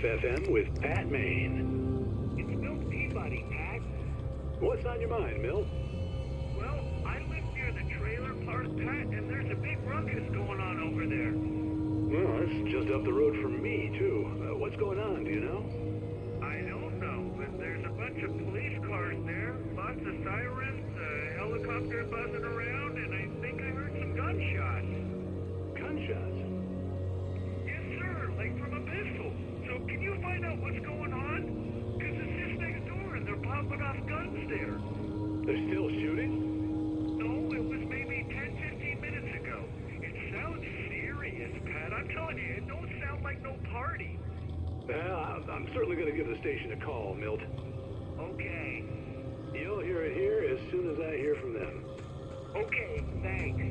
FM with Pat Maine. It's Milt Peabody, Pat. What's on your mind, Milt? Well, I live near the trailer park, Pat, and there's a big ruckus going on over there. Well, that's just up the road from me, too. What's going on, do you know? I don't know, but there's a bunch of police cars there, lots of sirens, a helicopter buzzing around, and I think I heard some gunshots. Gunshots? Yes, sir, like from a pistol. So can you find out what's going on? Because it's just next door, and they're popping off guns there. They're still shooting? No, it was maybe 10, 15 minutes ago. It sounds serious, Pat. I'm telling you, it don't sound like no party. Well, I'm certainly going to give the station a call, Milt. Okay. You'll hear it here as soon as I hear from them. Okay, thanks.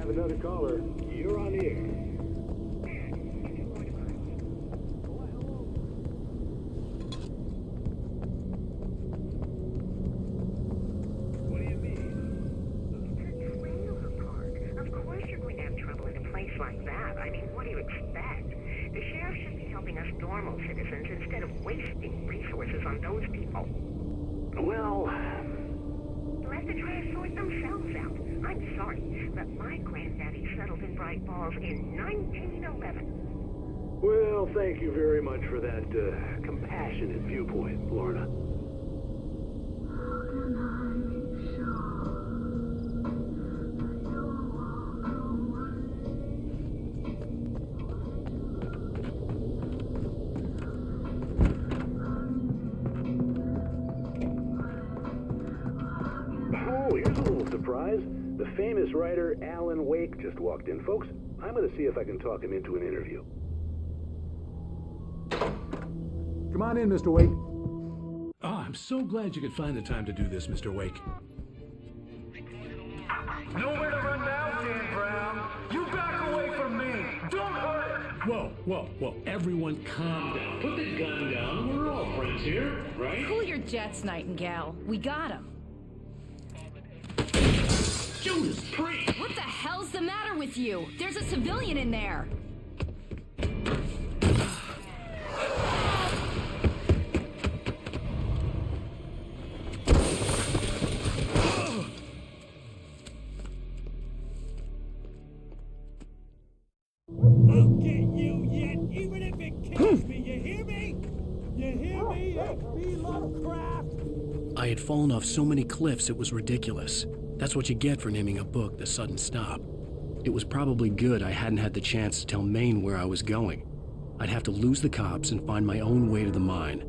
another caller. You're on the air. What do you mean? It's a trailer park. Of course you're going to have trouble in a place like that. I mean, what do you expect? The sheriff should be helping us normal citizens instead of wasting resources on those people. Well, Let the trash sort themselves out. I'm sorry, but my granddaddy settled in Bright Falls in 1911. well, thank you very much for that compassionate viewpoint, Lorna. Oh, here's a little surprise. The famous writer Alan Wake just walked in. Folks, I'm going to see if I can talk him into an interview. Come on in, Mr. Wake. Ah, I'm so glad you could find the time to do this, Mr. Wake. Nowhere to run now, Dan Brown. You back away from me. Don't hurt. Whoa, everyone calm down. Put the gun down. We're all friends here, right? Cool your jets, Nightingale. We got him. Judas Priest! What the hell's the matter with you? There's a civilian in there. I'll get you yet, even if it kills me, you hear me? You hear me, H.P. Lovecraft? I had fallen off so many cliffs it was ridiculous. That's what you get for naming a book The Sudden Stop. It was probably good I hadn't had the chance to tell Maine where I was going. I'd have to lose the cops and find my own way to the mine.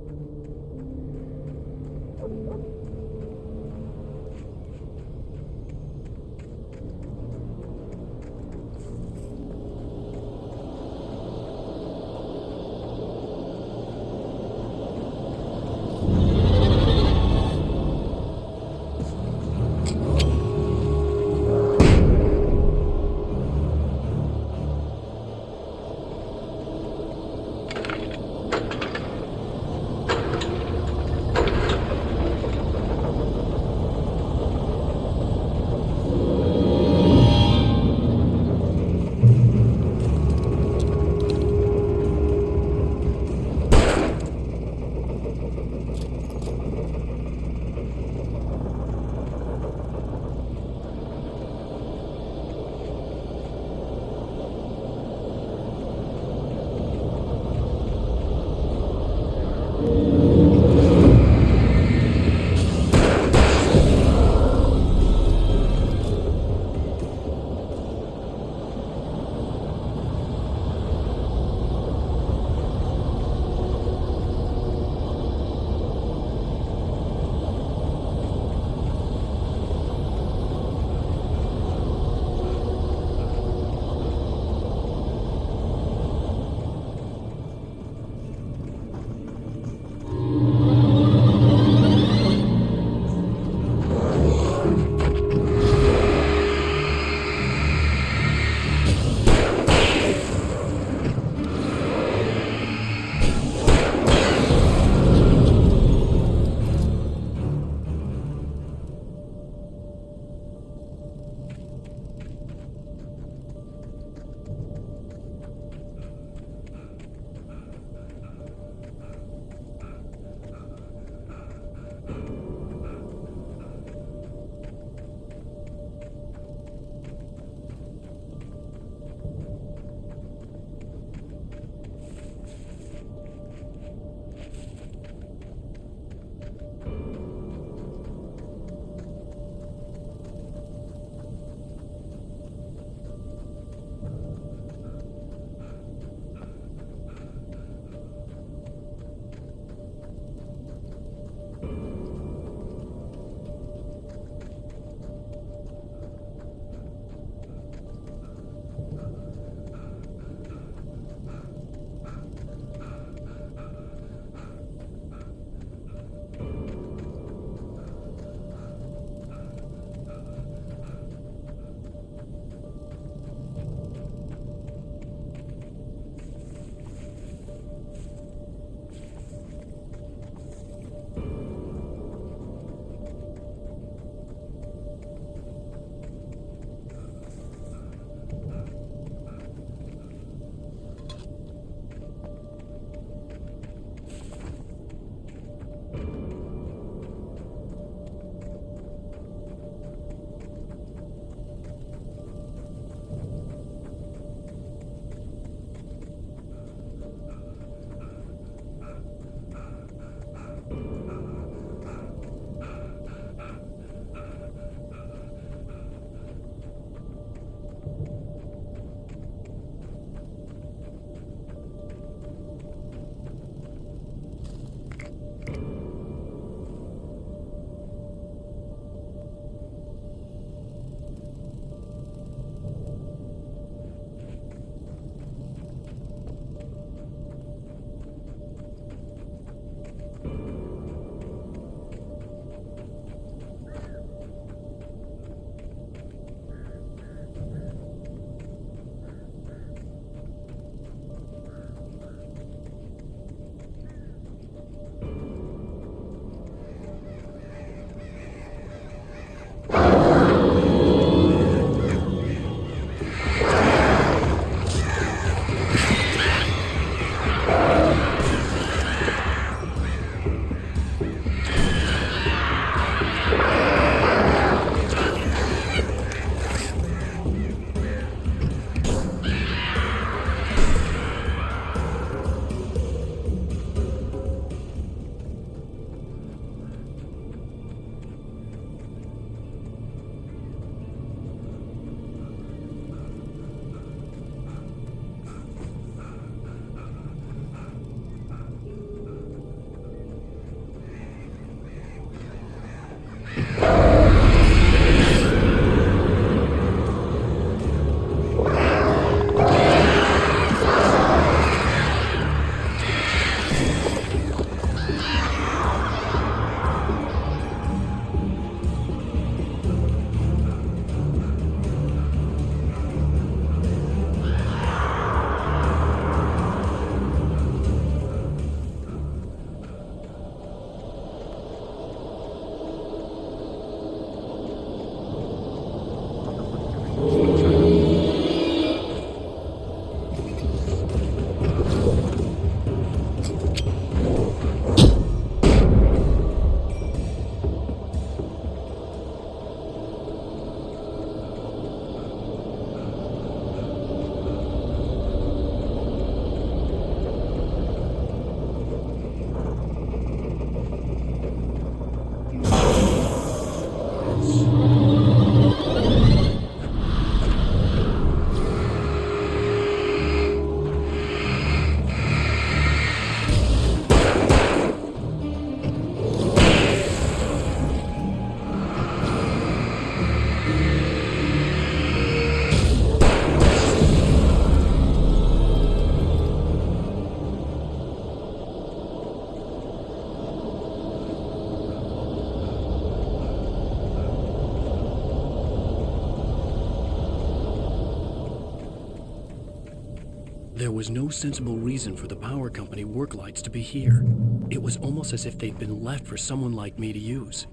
There was no sensible reason for the power company work lights to be here. It was almost as if they'd been left for someone like me to use.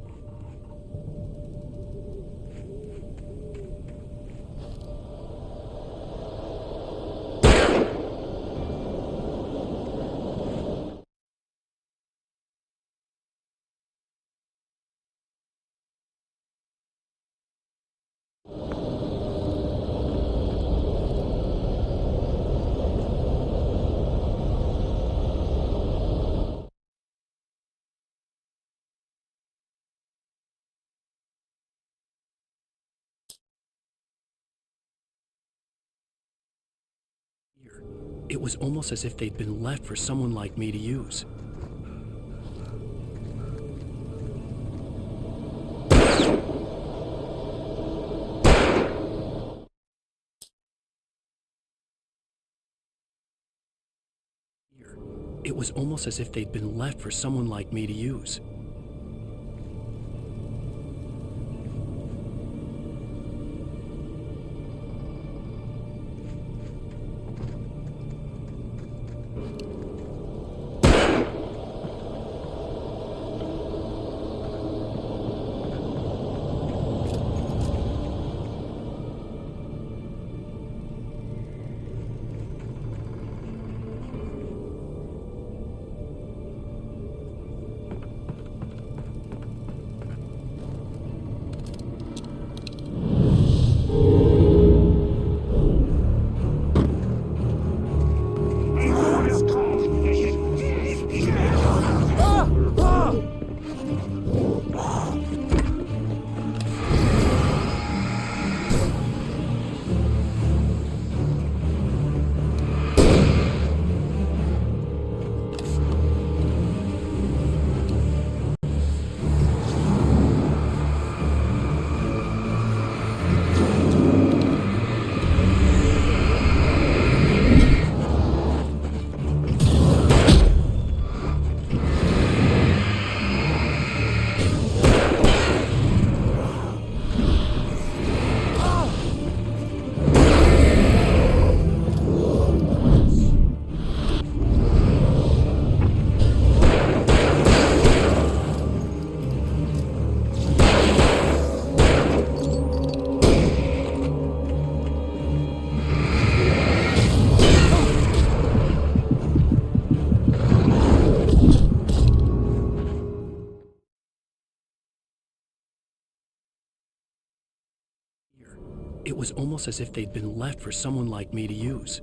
It was almost as if they'd been left for someone like me to use. It was almost as if they'd been left for someone like me to use. It was almost as if they'd been left for someone like me to use.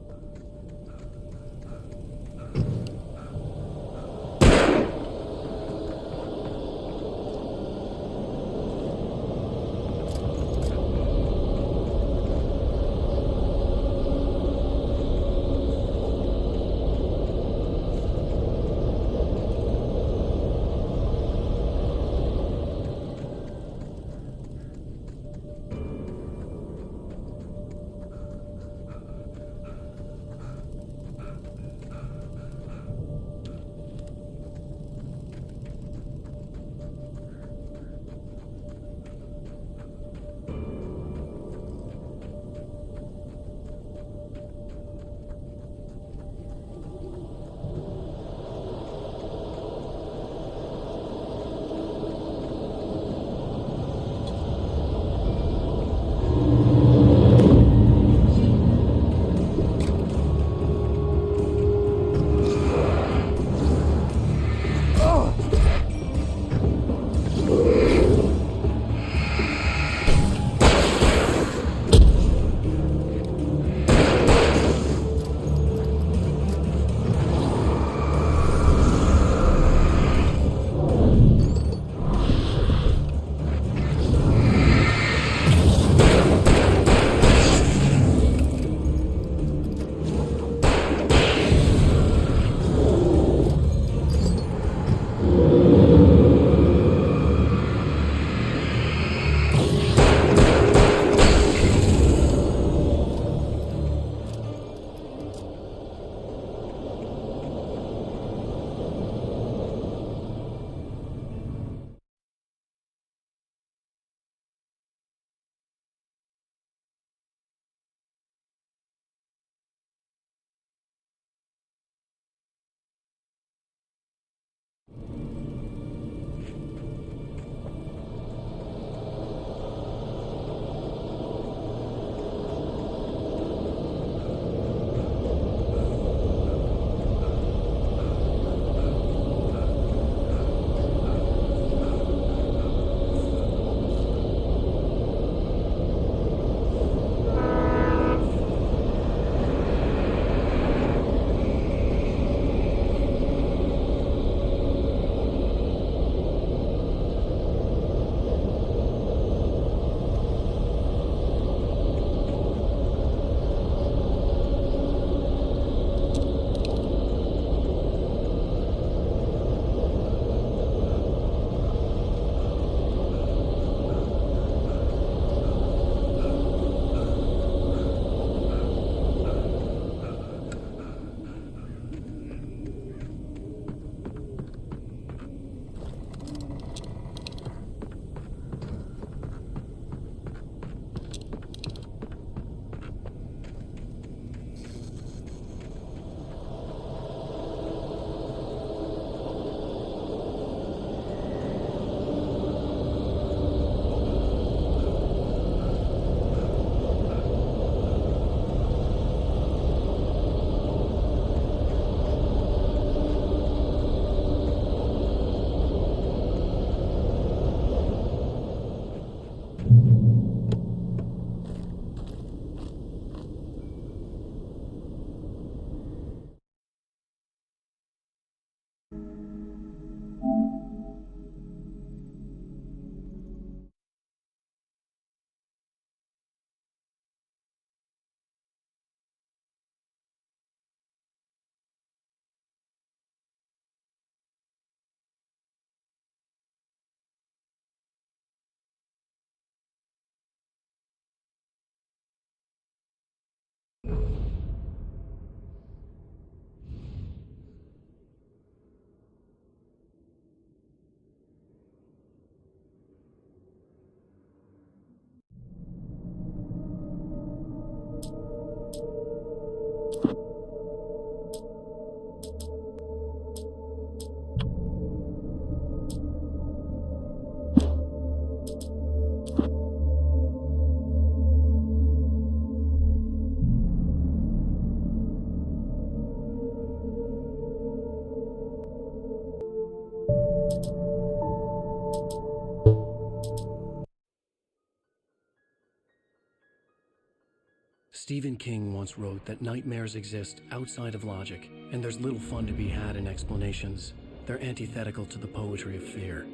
Stephen King once wrote that nightmares exist outside of logic, and there's little fun to be had in explanations. They're antithetical to the poetry of fear.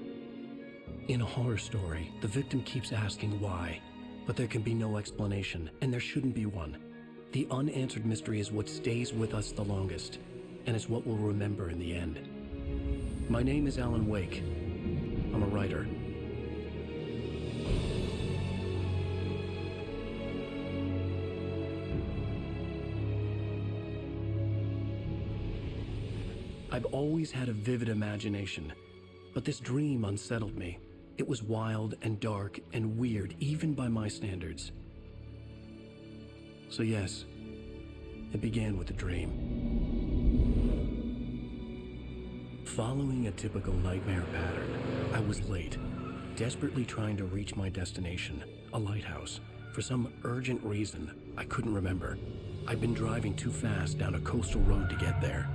In a horror story, the victim keeps asking why, but there can be no explanation, and there shouldn't be one. The unanswered mystery is what stays with us the longest, and it's what we'll remember in the end. My name is Alan Wake. I'm a writer. I've always had a vivid imagination, but this dream unsettled me. It was wild and dark and weird, even by my standards. So yes, it began with a dream. Following a typical nightmare pattern, I was late, desperately trying to reach my destination, a lighthouse. For some urgent reason, I couldn't remember. I'd been driving too fast down a coastal road to get there.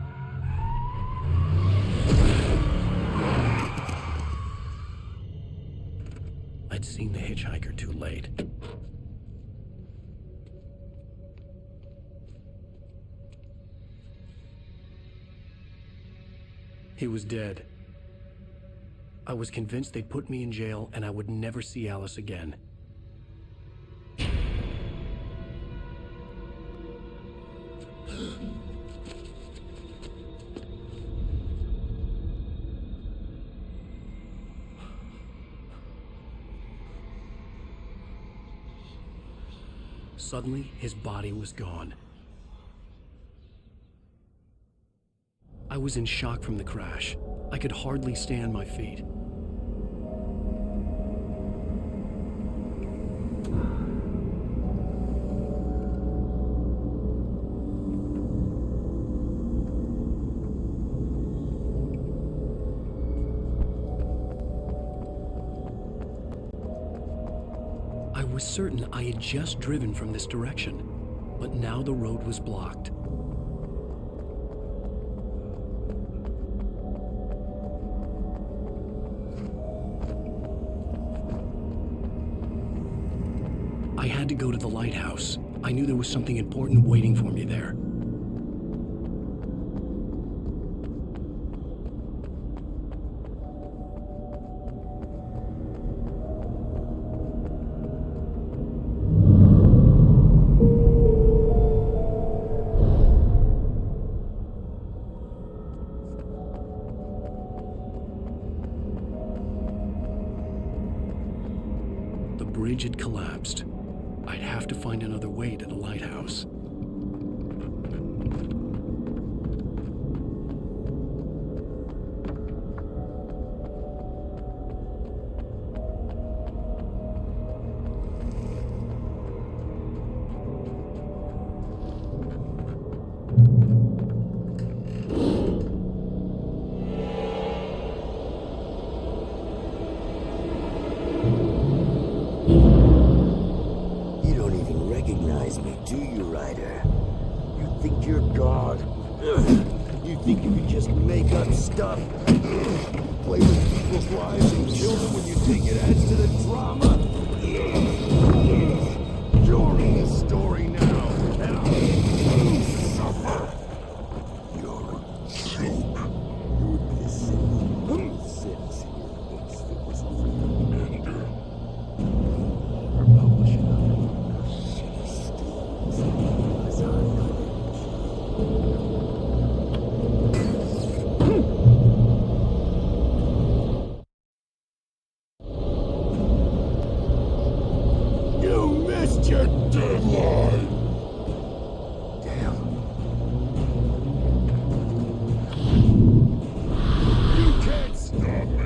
I'd seen the hitchhiker too late. He was dead. I was convinced they'd put me in jail and I would never see Alice again. Suddenly, his body was gone. I was in shock from the crash. I could hardly stay on my feet. I was certain I had just driven from this direction, but now the road was blocked. I had to go to the lighthouse. I knew there was something important waiting for me there. The bridge had collapsed. I'd have to find another way to the lighthouse. Recognize me, do you, Ryder? You think you're God? You think you can just make up stuff? Play with people's lives and kill them when you think it adds to the drama? You're in the story now, and I'll suffer. You're a joke. You would be a single sentence in your books if it wasn't for your anger. We're publishing other You missed your deadline! Damn. You can't stop me!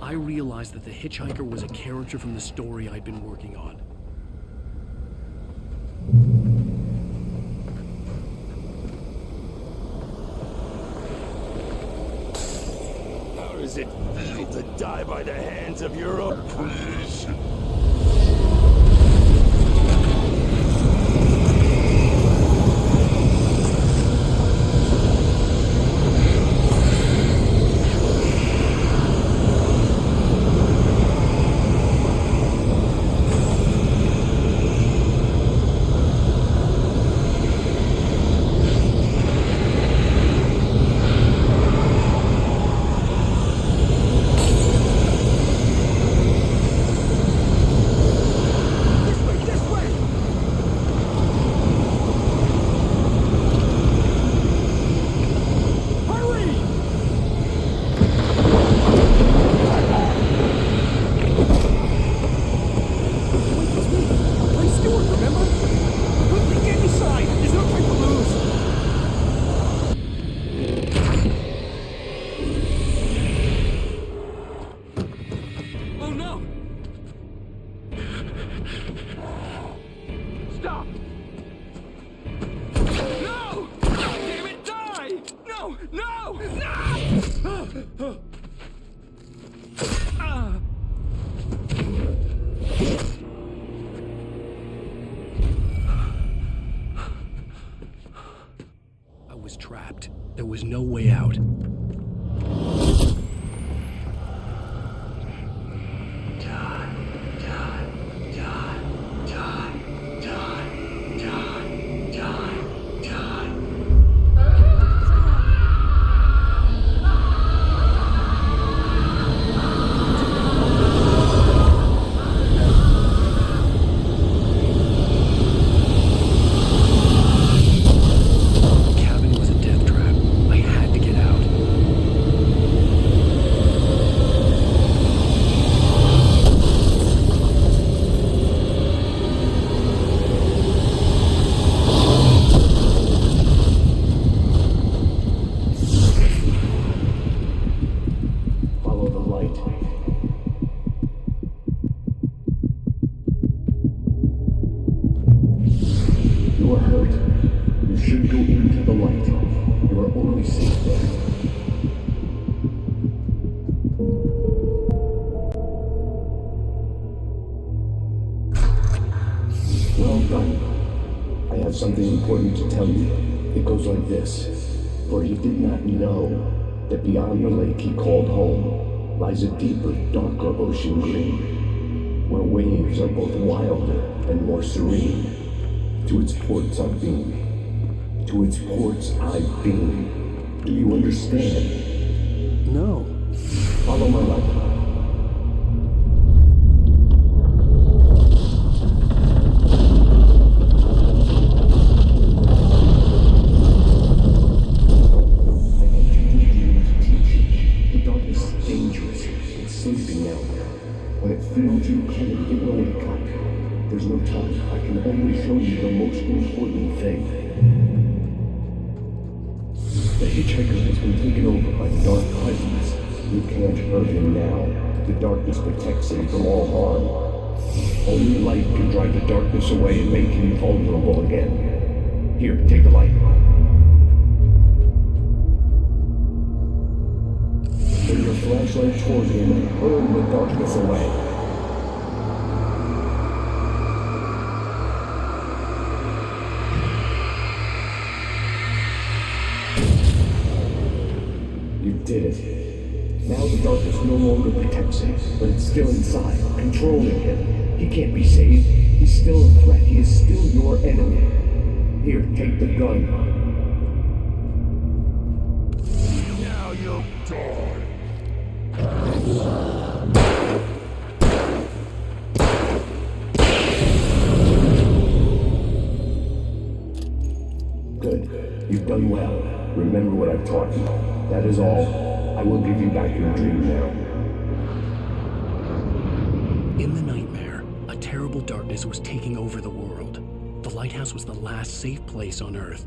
I realized that the hitchhiker was a character from the story I'd been working on. How does it feel to die by the hands of your own creation? locked. There was no way out. Something important to tell you. It goes like this. For he did not know that beyond the lake he called home lies a deeper, darker ocean green, where waves are both wilder and more serene. To its ports I've been. To its ports I've been. Do you understand? No. Follow my light. There's no time. I can only show you the most important thing. The hitchhiker has been taken over by dark presence. You can't hurt him now. The darkness protects him from all harm. Only light can drive the darkness away and make him vulnerable again. Here, take the light. Turn your flashlight toward him and burn the darkness away. Did it. Now the darkness no longer protects him, but it's still inside, controlling him. He can't be saved. He's still a threat. He is still your enemy. Here, take the gun. Now you'll die. Good. You've done well. Remember what I've taught you. That is all. I will give you back your dream now. In the nightmare, a terrible darkness was taking over the world. The lighthouse was the last safe place on Earth.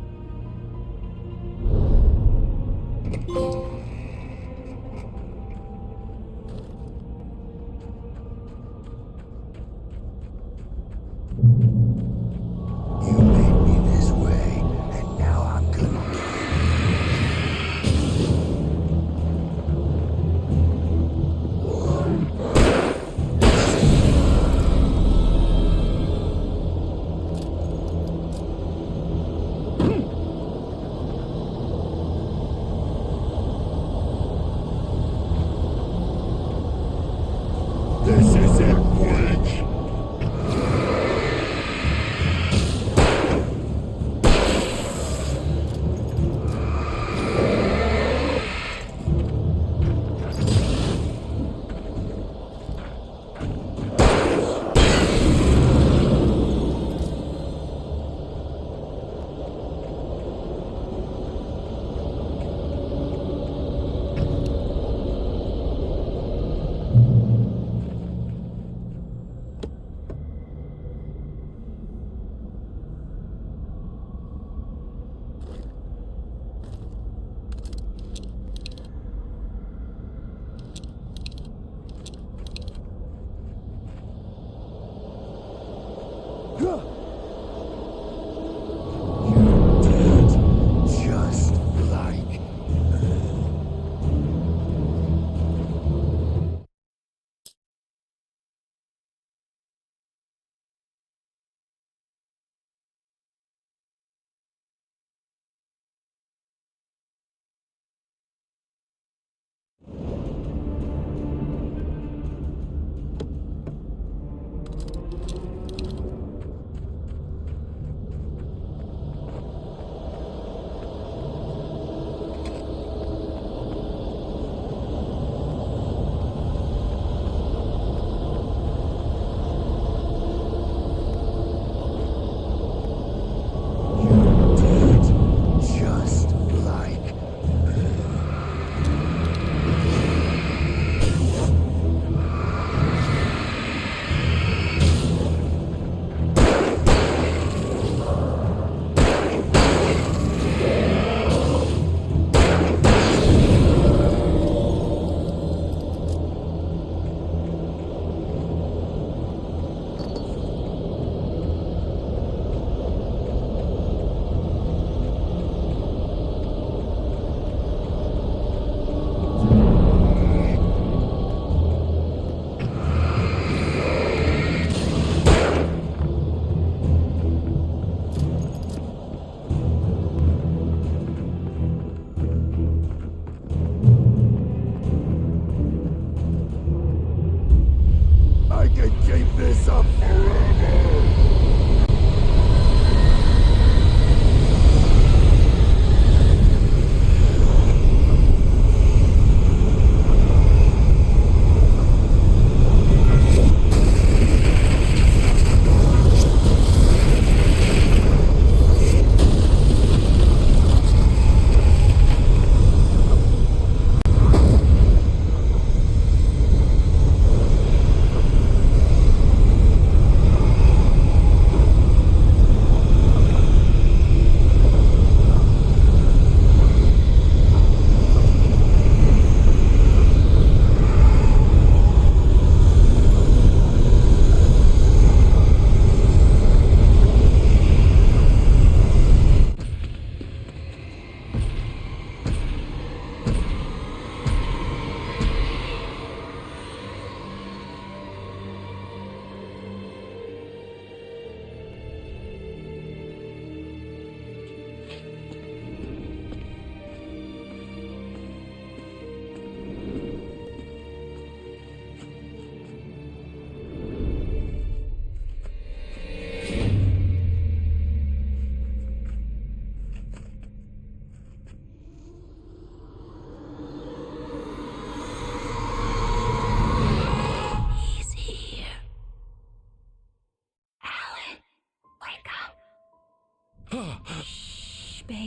You made me this way, and now I'm gonna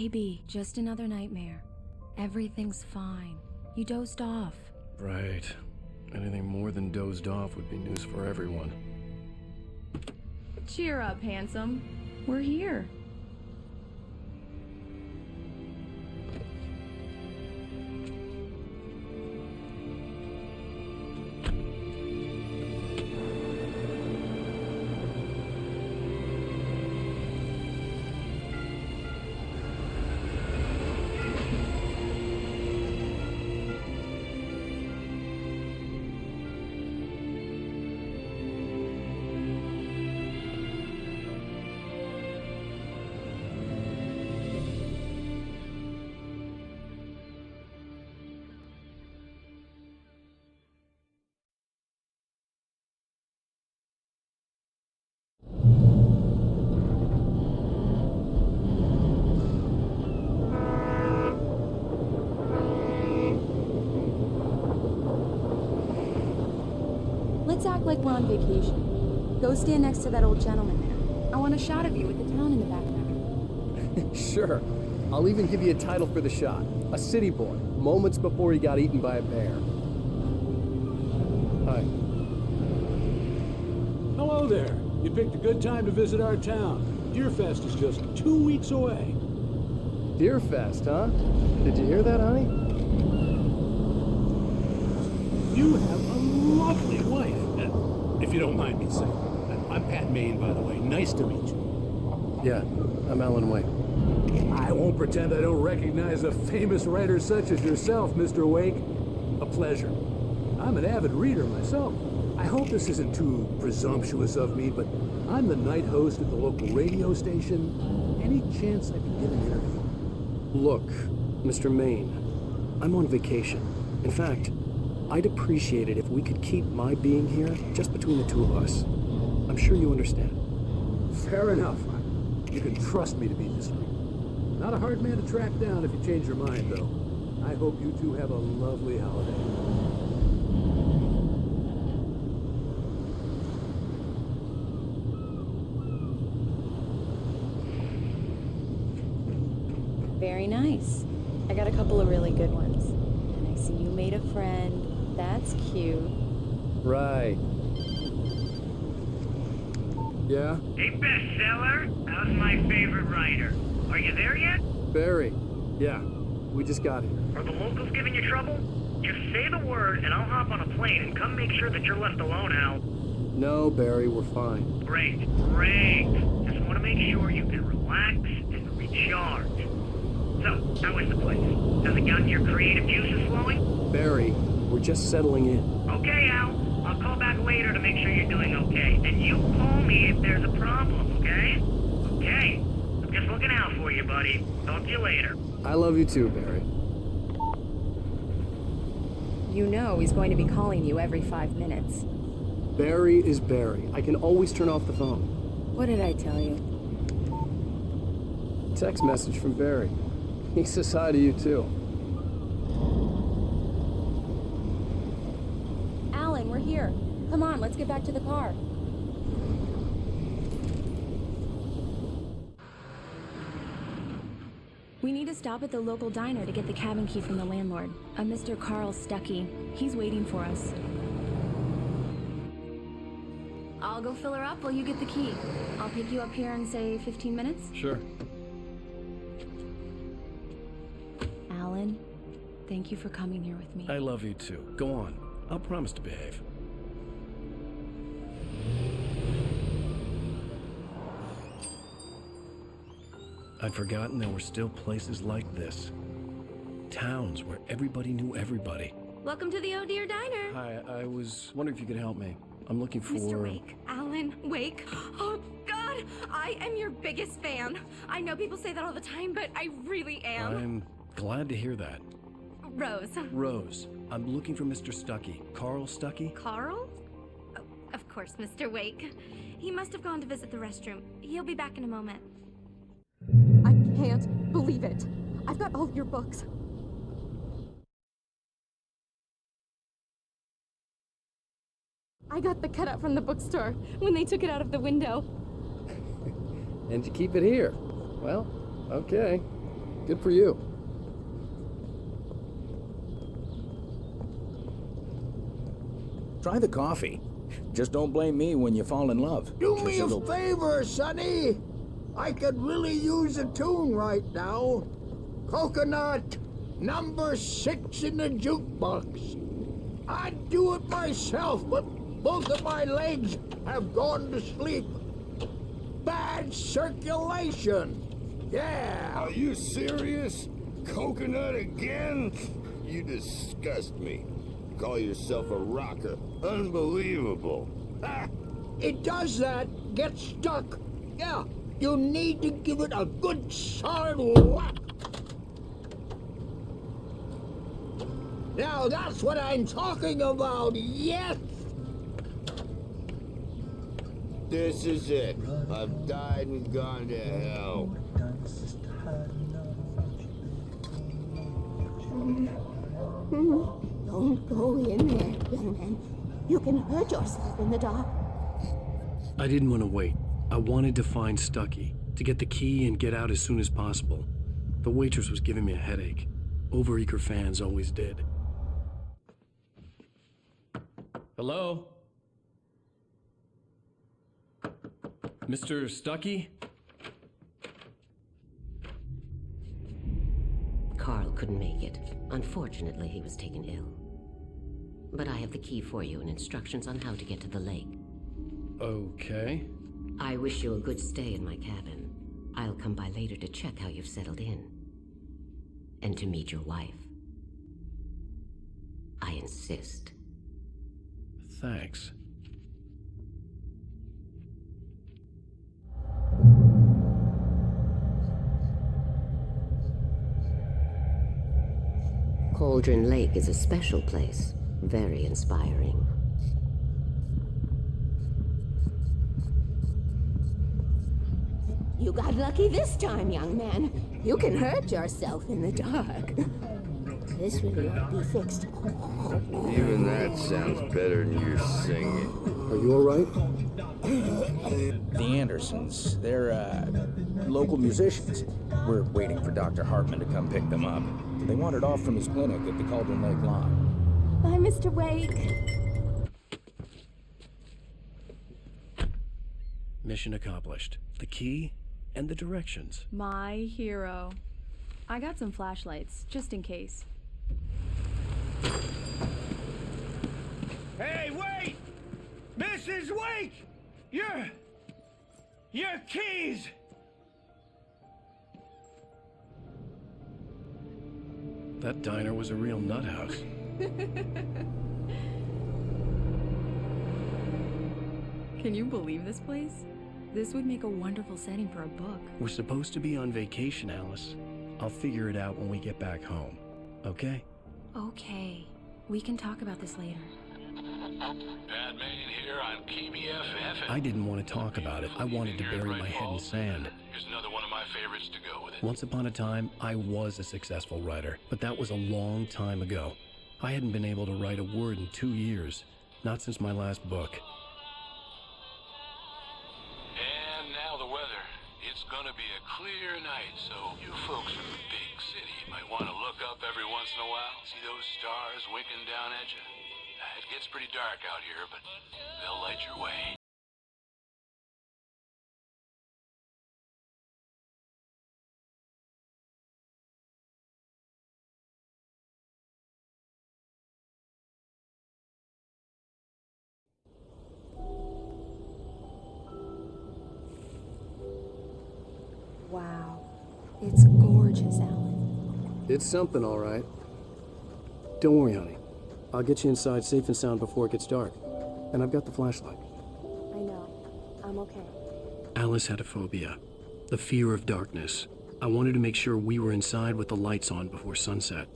Baby, just another nightmare. Everything's fine. You dozed off. Right. Anything more than dozed off would be news for everyone. Cheer up, handsome. We're here. Let's act like we're on vacation. Go stand next to that old gentleman there. I want a shot of you with the town in the background. Sure. I'll even give you a title for the shot. A city boy, moments before he got eaten by a bear. Hi. Hello there. You picked a good time to visit our town. Deerfest is just 2 weeks away. Deerfest, huh? Did you hear that, honey? You have a lovely wife. If you don't mind me saying. I'm Pat Maine, by the way. Nice to meet you. Yeah, I'm Alan Wake. I won't pretend I don't recognize a famous writer such as yourself, Mr. Wake. A pleasure. I'm an avid reader myself. I hope this isn't too presumptuous of me, but I'm the night host at the local radio station. Any chance I could get an interview? Look, Mr. Maine, I'm on vacation. In fact, I'd appreciate it if we could keep my being here just between the two of us. I'm sure you understand. Fair enough. You can trust me to be discreet. Not a hard man to track down if you change your mind, though. I hope you two have a lovely holiday. Very nice. I got a couple of really good ones. And I see you made a friend. That's cute. Right. Yeah? Hey, bestseller, how's my favorite writer? Are you there yet? Barry. Yeah, we just got here. Are the locals giving you trouble? Just say the word and I'll hop on a plane and come make sure that you're left alone, Al. No, Barry, we're fine. Great, great. Just want to make sure you can relax and recharge. So, how is the place? Has it gotten your creative juices flowing? Barry, we're just settling in. Okay, Al. I'll call back later to make sure you're doing okay. And you call me if there's a problem, okay? Okay. I'm just looking out for you, buddy. Talk to you later. I love you too, Barry. You know he's going to be calling you every 5 minutes. Barry is Barry. I can always turn off the phone. What did I tell you? Text message from Barry. He says hi to you too. Alan, we're here. Come on, let's get back to the car. We need to stop at the local diner to get the cabin key from the landlord, a Mr. Carl Stuckey. He's waiting for us. I'll go fill her up while you get the key. I'll pick you up here in, say, 15 minutes? Sure. Alan, thank you for coming here with me. I love you too. Go on. I'll promise to behave. I'd forgotten there were still places like this. Towns where everybody knew everybody. Welcome to the Oh Dear Diner. Hi, I was wondering if you could help me. I'm looking for... Mr. Wake. Alan Wake. Oh, God! I am your biggest fan. I know people say that all the time, but I really am. I'm glad to hear that. Rose. Rose, I'm looking for Mr. Stuckey. Carl Stuckey? Carl? Oh, of course, Mr. Wake. He must have gone to visit the restroom. He'll be back in a moment. I can't believe it. I've got all of your books. I got the cutout from the bookstore when they took it out of the window. And you keep it here. Well, okay. Good for you. Try the coffee. Just don't blame me when you fall in love. Do me a favor, Sonny. I could really use a tune right now. Coconut, number 6 in the jukebox. I'd do it myself, but both of my legs have gone to sleep. Bad circulation. Yeah. Are you serious? Coconut again? You disgust me. Call yourself a rocker. Unbelievable. Ah, it does that. Get stuck. Yeah, you need to give it a good solid whack. Now that's what I'm talking about, yes! This is it. I've died and gone to hell. Don't go in there, young man. You can hurt yourself in the dark. I didn't want to wait. I wanted to find Stucky, to get the key and get out as soon as possible. The waitress was giving me a headache. Overeager fans always did. Hello? Mr. Stucky? Carl couldn't make it. Unfortunately, he was taken ill. But I have the key for you and instructions on how to get to the lake. Okay. I wish you a good stay in my cabin. I'll come by later to check how you've settled in. And to meet your wife. I insist. Thanks. Cauldron Lake is a special place. Very inspiring. You got lucky this time, young man. You can hurt yourself in the dark. This really ought to be fixed. Even that sounds better than your singing. Are you alright? The Andersons, they're, local musicians. We're waiting for Dr. Hartman to come pick them up. They wandered off from his clinic at the Cauldron Lake Lawn. Bye, Mr. Wake. Mission accomplished. The key and the directions. My hero. I got some flashlights, just in case. Hey, wait! Mrs. Wake! Your keys! That diner was a real nut house. Can you believe this place? This would make a wonderful setting for a book. We're supposed to be on vacation, Alice. I'll figure it out when we get back home. Okay? Okay. We can talk about this later. Pat Main here on KBFF. I didn't want to talk about it. I wanted to bury my head in sand. Here's another one of my favorites to go with it. Once upon a time, I was a successful writer, but that was a long time ago. I hadn't been able to write a word in 2 years. Not since my last book. And now the weather. It's gonna be a clear night, so you folks from the big city might want to look up every once in a while. See those stars winking down at you? It gets pretty dark out here, but they'll light your way. Wow. It's gorgeous, Alan. It's something, all right. Don't worry, honey. I'll get you inside safe and sound before it gets dark. And I've got the flashlight. I know. I'm okay. Alice had a phobia. The fear of darkness. I wanted to make sure we were inside with the lights on before sunset.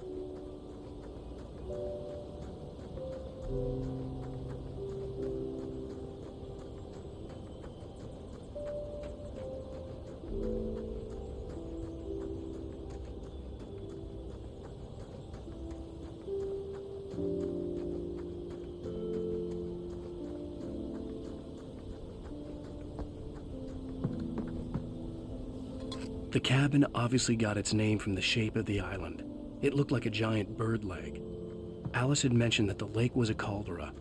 The cabin obviously got its name from the shape of the island. It looked like a giant bird leg. Alice had mentioned that the lake was a caldera.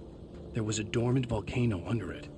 There was a dormant volcano under it.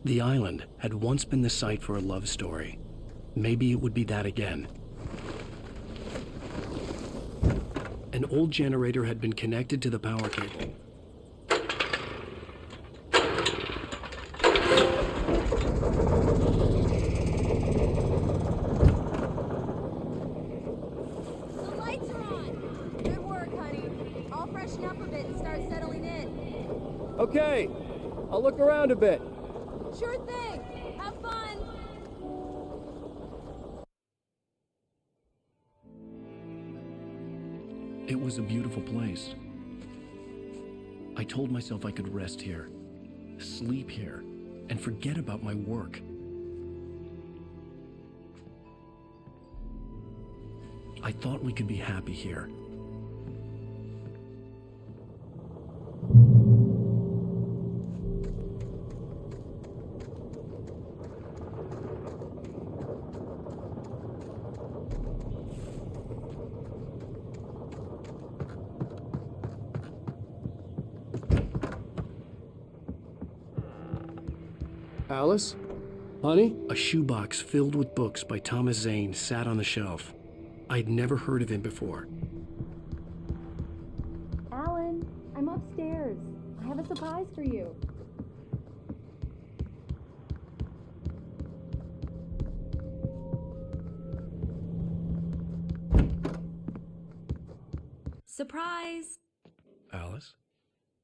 The island had once been the site for a love story. Maybe it would be that again. An old generator had been connected to the power cable. The lights are on! Good work, honey. I'll freshen up a bit and start settling in. Okay, I'll look around a bit. Sure thing! Have fun! It was a beautiful place. I told myself I could rest here, sleep here, and forget about my work. I thought we could be happy here. Alice? Honey? A shoebox filled with books by Thomas Zane sat on the shelf. I'd never heard of him before. Alan, I'm upstairs. I have a surprise for you. Surprise! Alice?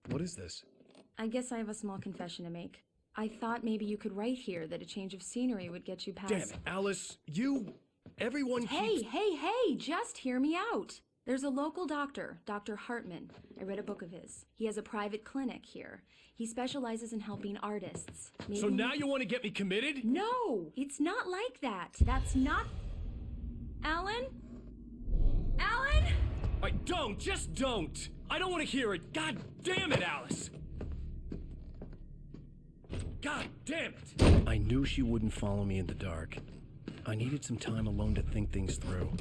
What is this? I guess I have a small confession to make. I thought maybe you could write here that a change of scenery would get you past... Damn it, Alice, everyone keeps... Hey, just hear me out. There's a local doctor, Dr. Hartman. I read a book of his. He has a private clinic here. He specializes in helping artists. Maybe... So now you want to get me committed? No, it's not like that. That's not... Alan? Alan? Just don't! I don't want to hear it! God damn it, Alice! God damn it! I knew she wouldn't follow me in the dark. I needed some time alone to think things through.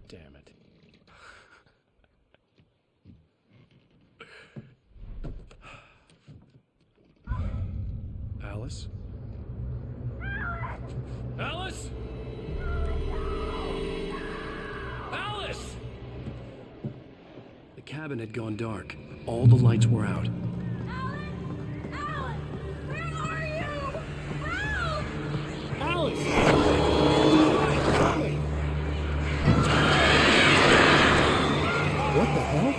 Damn it. Alice? Alice? Alice! The cabin had gone dark. All the lights were out. Alan! Alan! Where are you? Help! Alice! What the hell?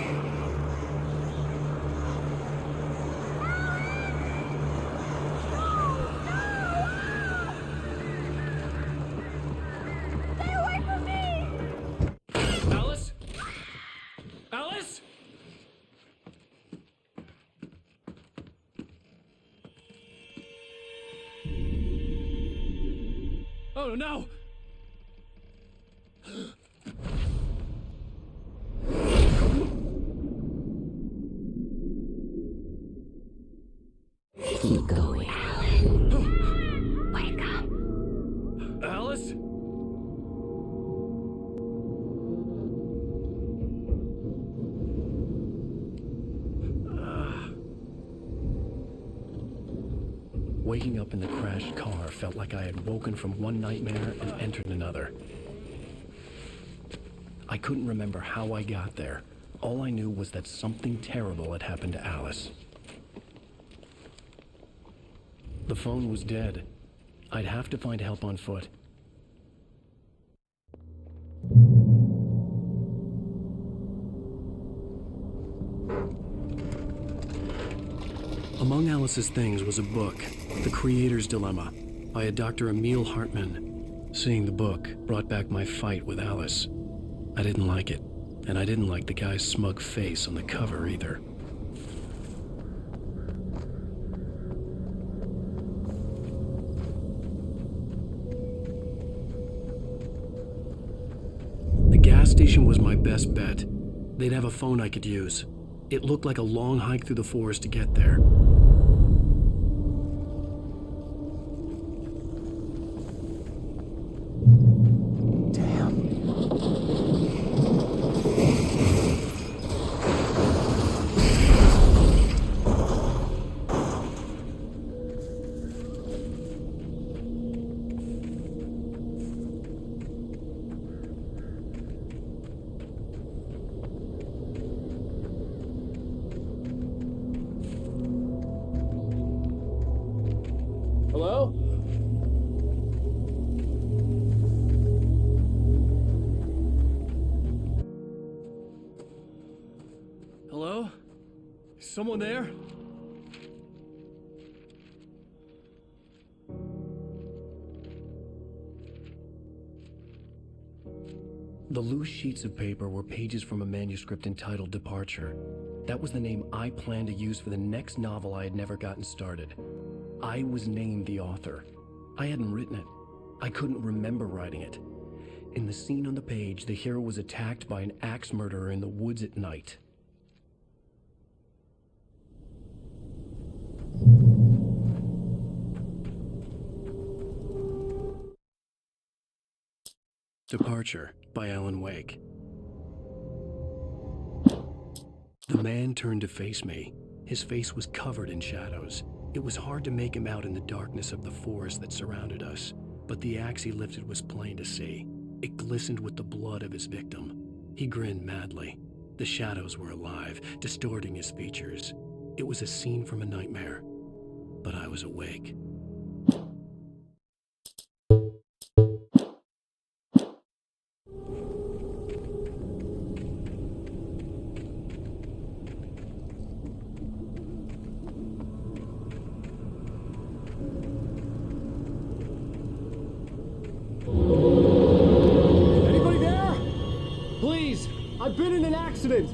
Oh no! Waking up in the crashed car felt like I had woken from one nightmare and entered another. I couldn't remember how I got there. All I knew was that something terrible had happened to Alice. The phone was dead. I'd have to find help on foot. Among Alice's things was a book, The Creator's Dilemma, by a Dr. Emil Hartman. Seeing the book brought back my fight with Alice. I didn't like it, and I didn't like the guy's smug face on the cover either. The gas station was my best bet. They'd have a phone I could use. It looked like a long hike through the forest to get there. Hello? Hello? Someone there? The loose sheets of paper were pages from a manuscript entitled Departure. That was the name I planned to use for the next novel I had never gotten started. I was named the author. I hadn't written it. I couldn't remember writing it. In the scene on the page, the hero was attacked by an axe murderer in the woods at night. Departure by Alan Wake. The man turned to face me. His face was covered in shadows. It was hard to make him out in the darkness of the forest that surrounded us, but the axe he lifted was plain to see. It glistened with the blood of his victim. He grinned madly. The shadows were alive, distorting his features. It was a scene from a nightmare, but I was awake. Anybody there? Please, I've been in an accident.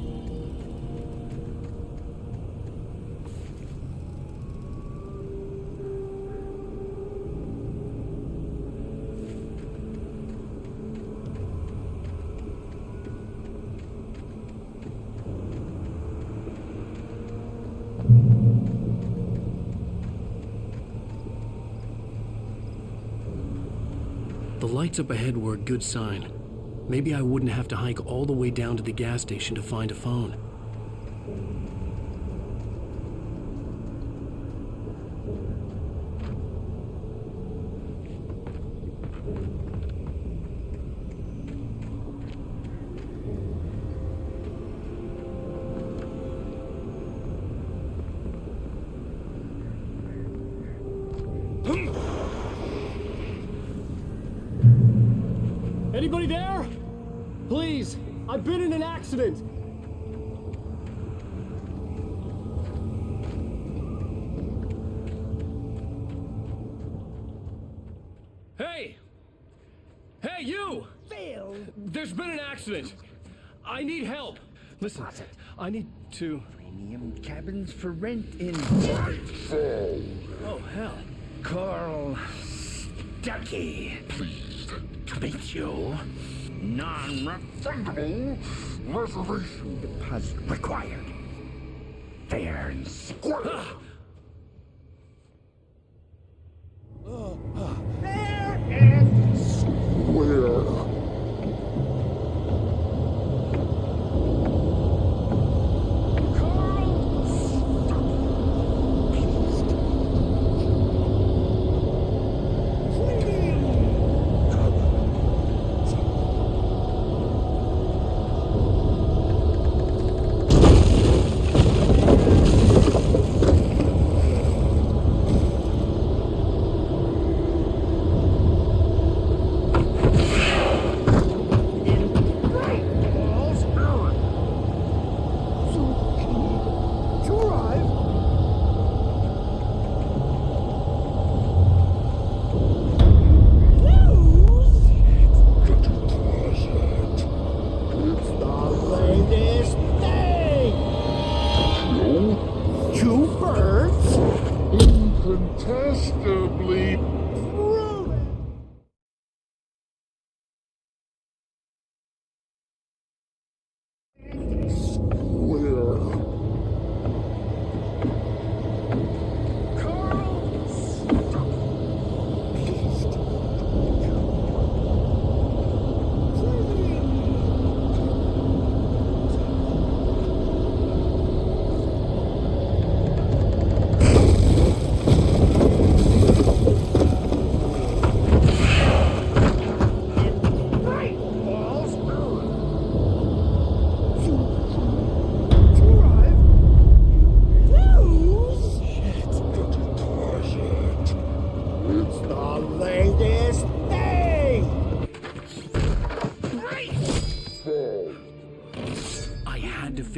The lights up ahead were a good sign. Maybe I wouldn't have to hike all the way down to the gas station to find a phone. Anybody there? Please, I've been in an accident. Hey! Hey, you! Phil! There's been an accident. I need help. Listen, I need to... Premium cabins for rent in... Oh, hell. Carl Stuckey. Pleased To meet you. Non-refundable reservation deposit required. Fair and square. Fair and square.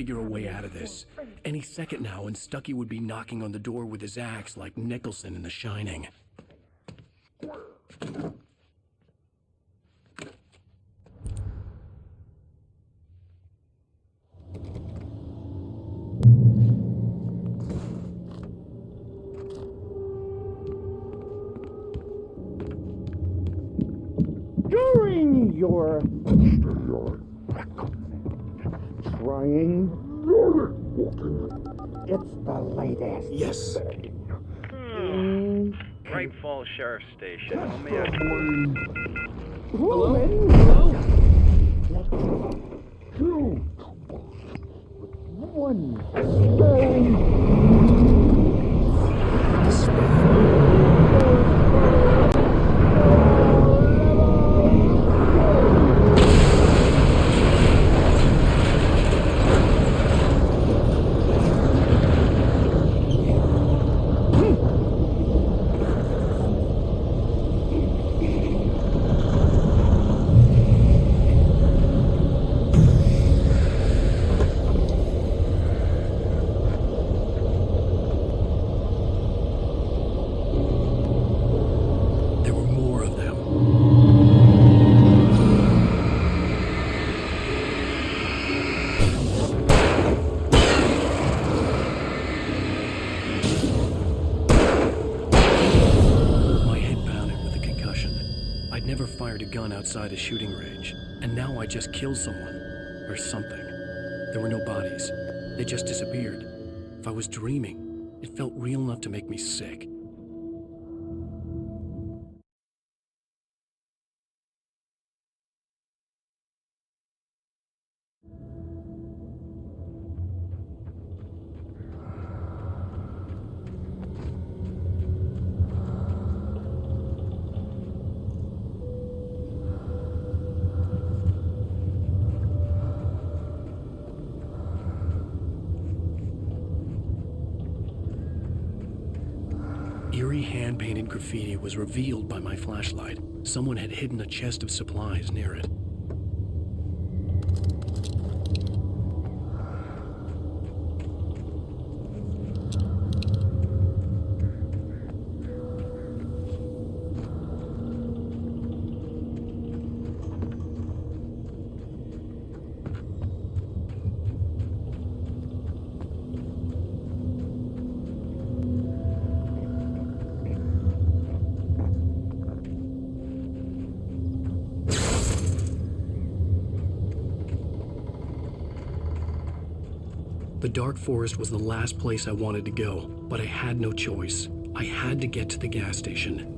figure a way out of this. Any second now, and Stucky would be knocking on the door with his axe like Nicholson in The Shining. During your trying, it's the latest. Yes. Bright Falls Sheriff Station. How may I... Hello? Two. One. Outside a shooting range, and now I just killed someone, or something. There were no bodies. They just disappeared. If I was dreaming, it felt real enough to make me sick. Eerie hand-painted graffiti was revealed by my flashlight. Someone had hidden a chest of supplies near it. The dark forest was the last place I wanted to go, but I had no choice. I had to get to the gas station.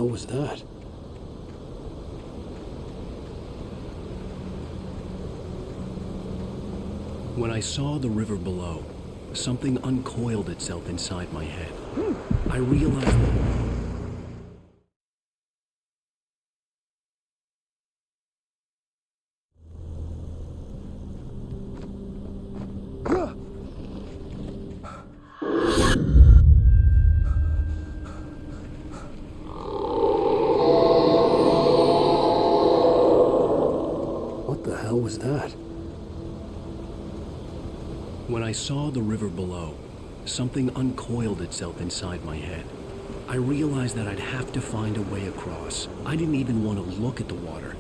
Was that? When I saw the river below, something uncoiled itself inside my head. I realized When I saw the river below, something uncoiled itself inside my head. I realized that I'd have to find a way across. I didn't even want to look at the water.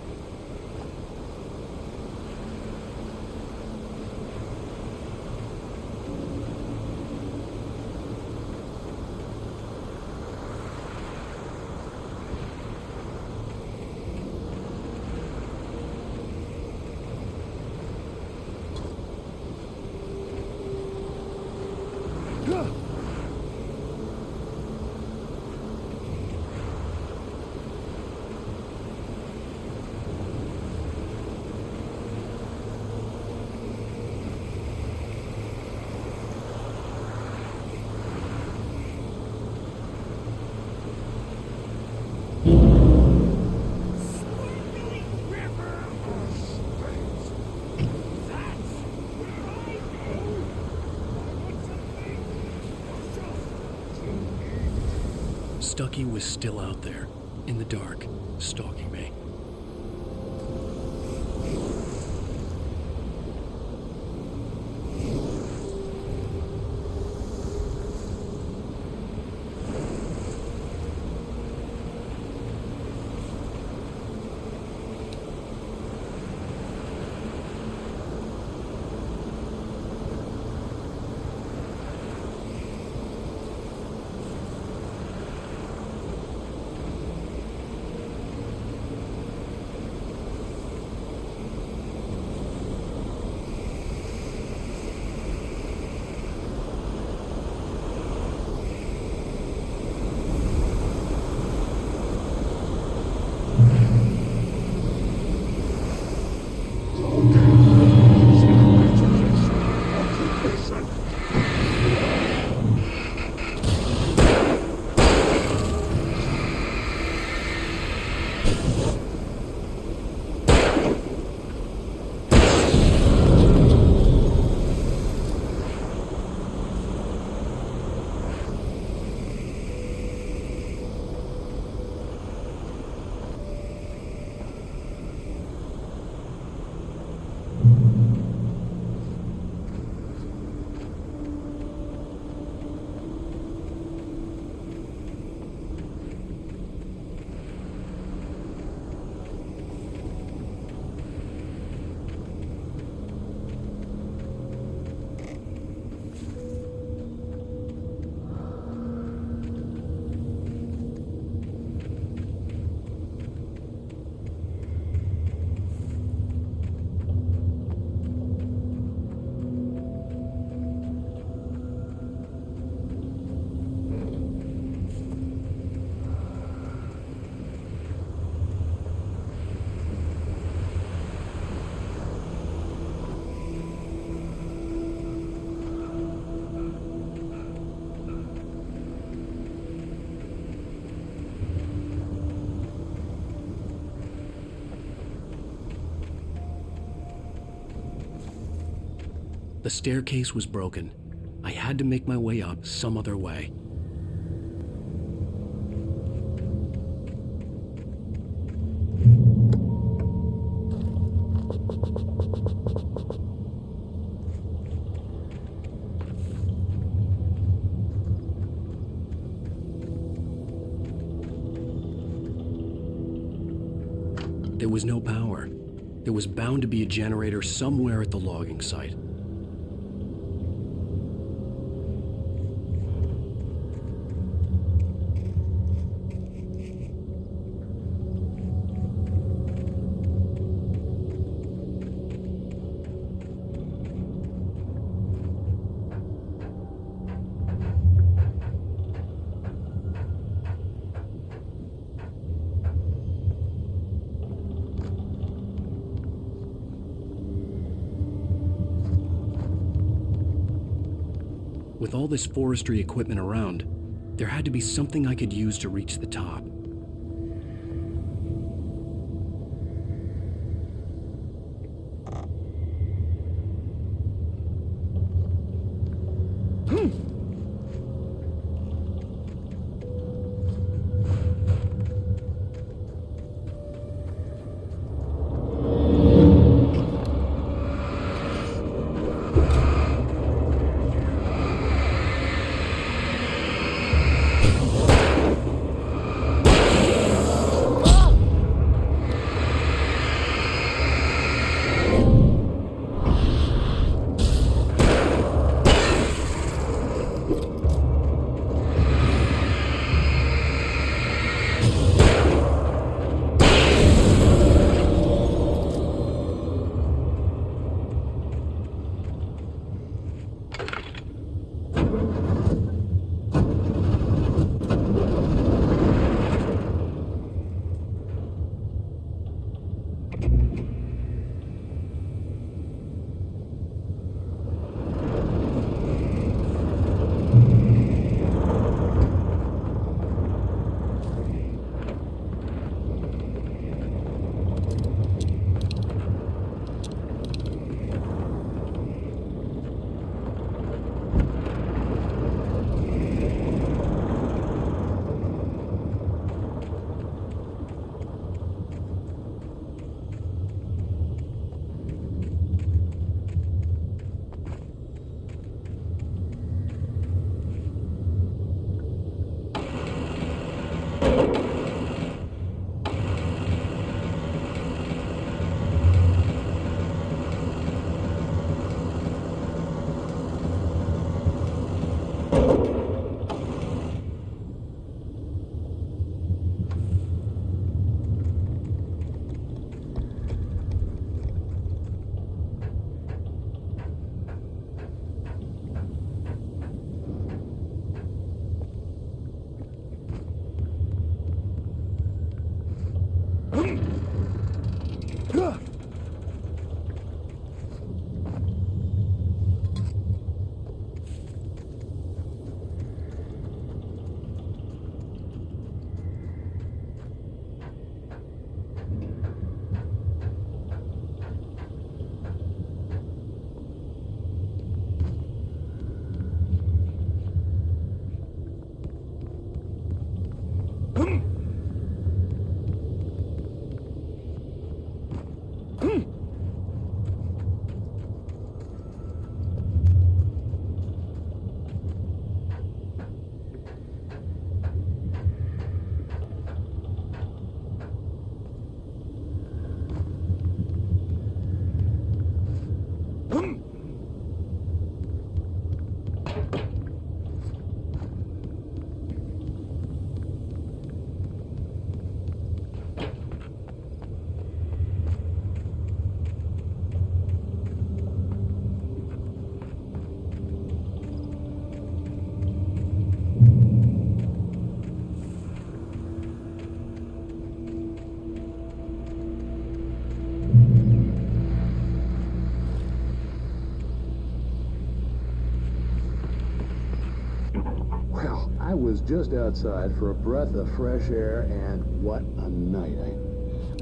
Stucky was still out there, in the dark, stalking me. The staircase was broken. I had to make my way up some other way. There was no power. There was bound to be a generator somewhere at the logging site. With all this forestry equipment around, there had to be something I could use to reach the top. I was just outside for a breath of fresh air, and what a night.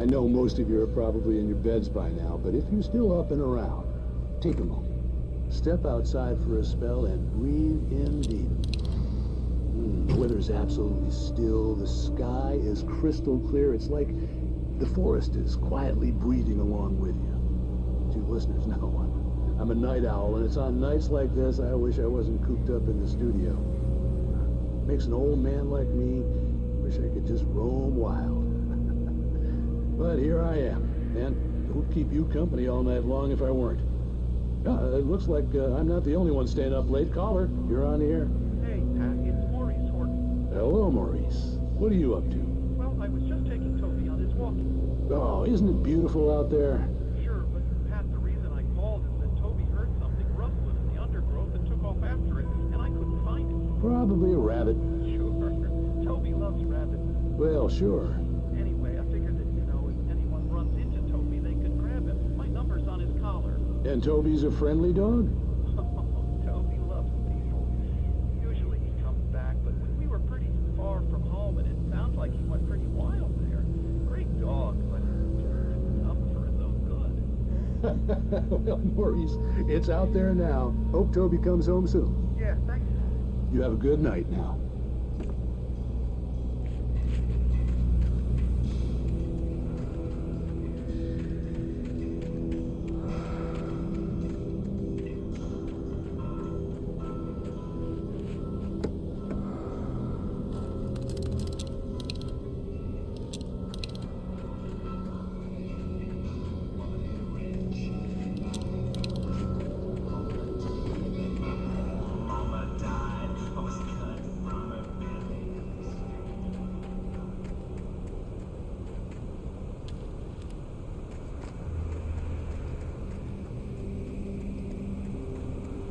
I know most of you are probably in your beds by now, but if you're still up and around, take a moment. Step outside for a spell and breathe in deep. The weather's absolutely still. The sky is crystal clear. It's like the forest is quietly breathing along with you. As you listeners know, I'm a night owl, and it's on nights like this I wish I wasn't cooped up in the studio. Makes an old man like me wish I could just roam wild. But here I am, and it would keep you company all night long if I weren't. It looks like I'm not the only one staying up late. Caller, you're on the air. Hey, Pat, it's Maurice Horton. Hello, Maurice. What are you up to? Well, I was just taking Toby on his walk. Oh, isn't it beautiful out there? Sure, but Pat, the reason I called is that Toby heard something rustling in the undergrowth and took off after it, and I couldn't find it. Probably a rabbit. Sure. Toby loves rabbits. Well, sure. Anyway, I figured that, if anyone runs into Toby, they could grab him. My number's on his collar. And Toby's a friendly dog? Toby loves people. Usually he comes back, but we were pretty far from home, and it sounds like he went pretty wild there. Great dog, but just enough for his own good. Well, Maurice, it's out there now. Hope Toby comes home soon. Yeah, thanks. You have a good night now.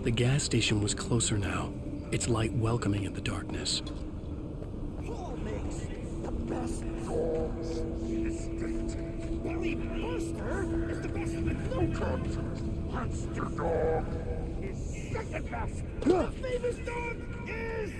The gas station was closer now. its light welcoming in the darkness. Paul makes the best dogs in the state. Billy Buster is the best with no cups. Monster Dog is second best. The famous dog is...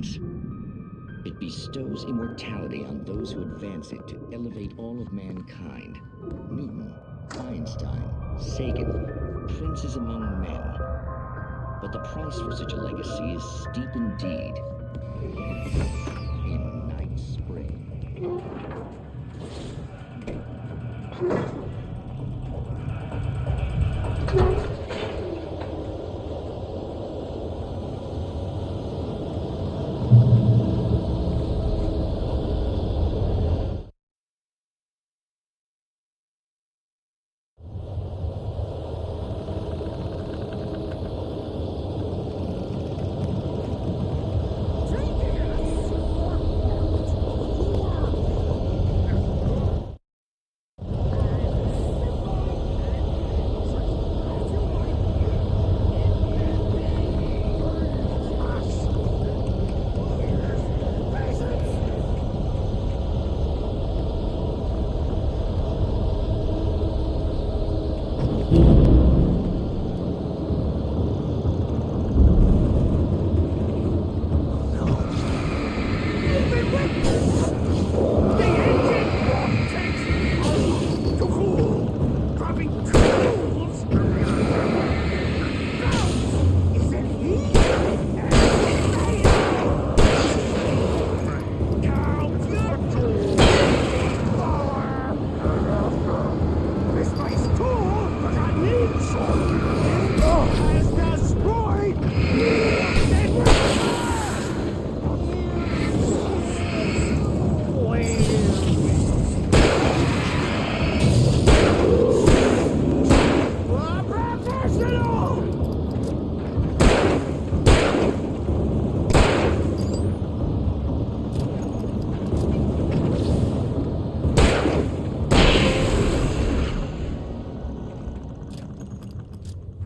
science. It bestows immortality on those who advance it to elevate all of mankind. Newton, Einstein, Sagan, princes among men. But the price for such a legacy is steep indeed. In Night Spring.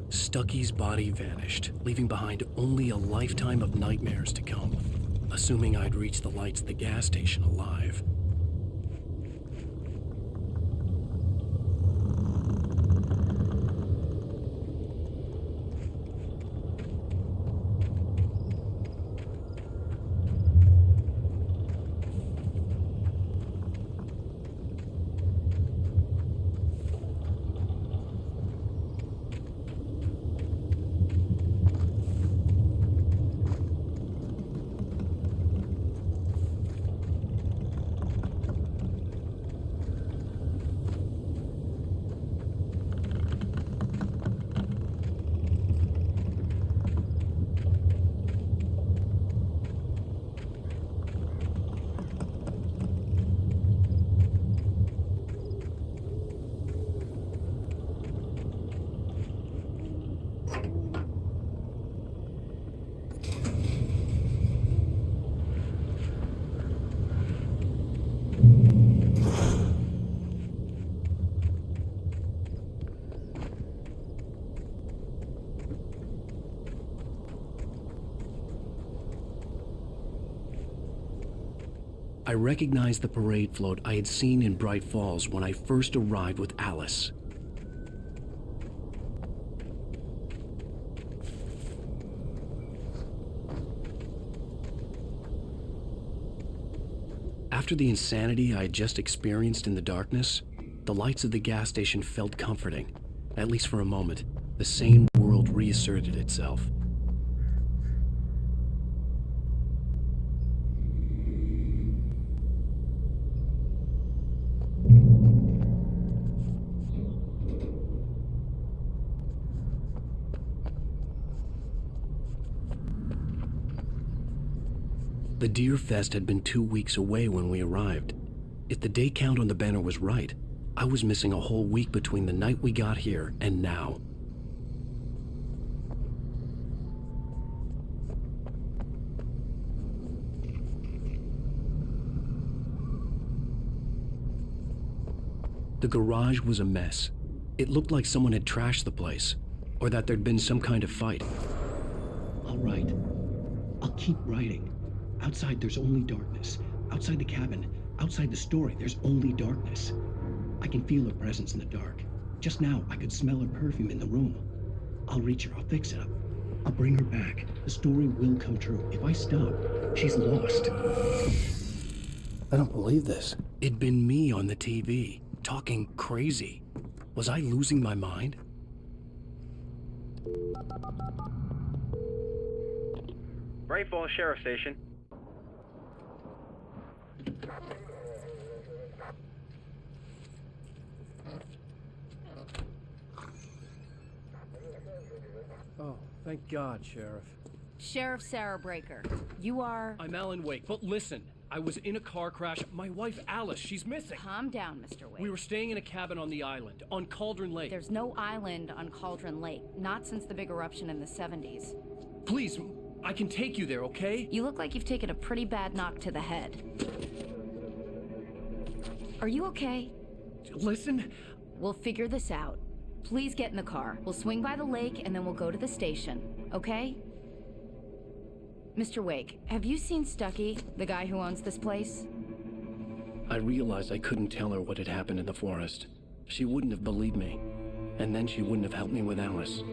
Stucky's body vanished, leaving behind only a lifetime of nightmares to come, assuming I'd reach the lights at the gas station alive. I recognized the parade float I had seen in Bright Falls when I first arrived with Alice. After the insanity I had just experienced in the darkness, the lights of the gas station felt comforting. At least for a moment, the sane world reasserted itself. The Deer Fest had been 2 weeks away when we arrived. If the day count on the banner was right, I was missing a whole week between the night we got here and now. The garage was a mess. It looked like someone had trashed the place, or that there'd been some kind of fight. All right. I'll keep writing. Outside, there's only darkness. Outside the cabin, outside the story, there's only darkness. I can feel her presence in the dark. Just now, I could smell her perfume in the room. I'll reach her. I'll fix it up. I'll bring her back. The story will come true. If I stop, She's lost. I don't believe this. It'd been me on the TV, talking crazy. Was I losing my mind? Bright Falls Sheriff Station. Oh, thank God, Sheriff. Sheriff Sarah Breaker, you are... I'm Alan Wake, but listen. I was in a car crash. My wife, Alice, she's missing. Calm down, Mr. Wake. We were staying in a cabin on the island, on Cauldron Lake. There's no island on Cauldron Lake, not since the big eruption in the 70s. Please, I can take you there, okay? You look like you've taken a pretty bad knock to the head. Are you okay? Listen. We'll figure this out. Please get in the car. We'll swing by the lake and then we'll go to the station, okay? Mr. Wake, have you seen Stucky, the guy who owns this place? I realized I couldn't tell her what had happened in the forest. She wouldn't have believed me. And then she wouldn't have helped me with Alice.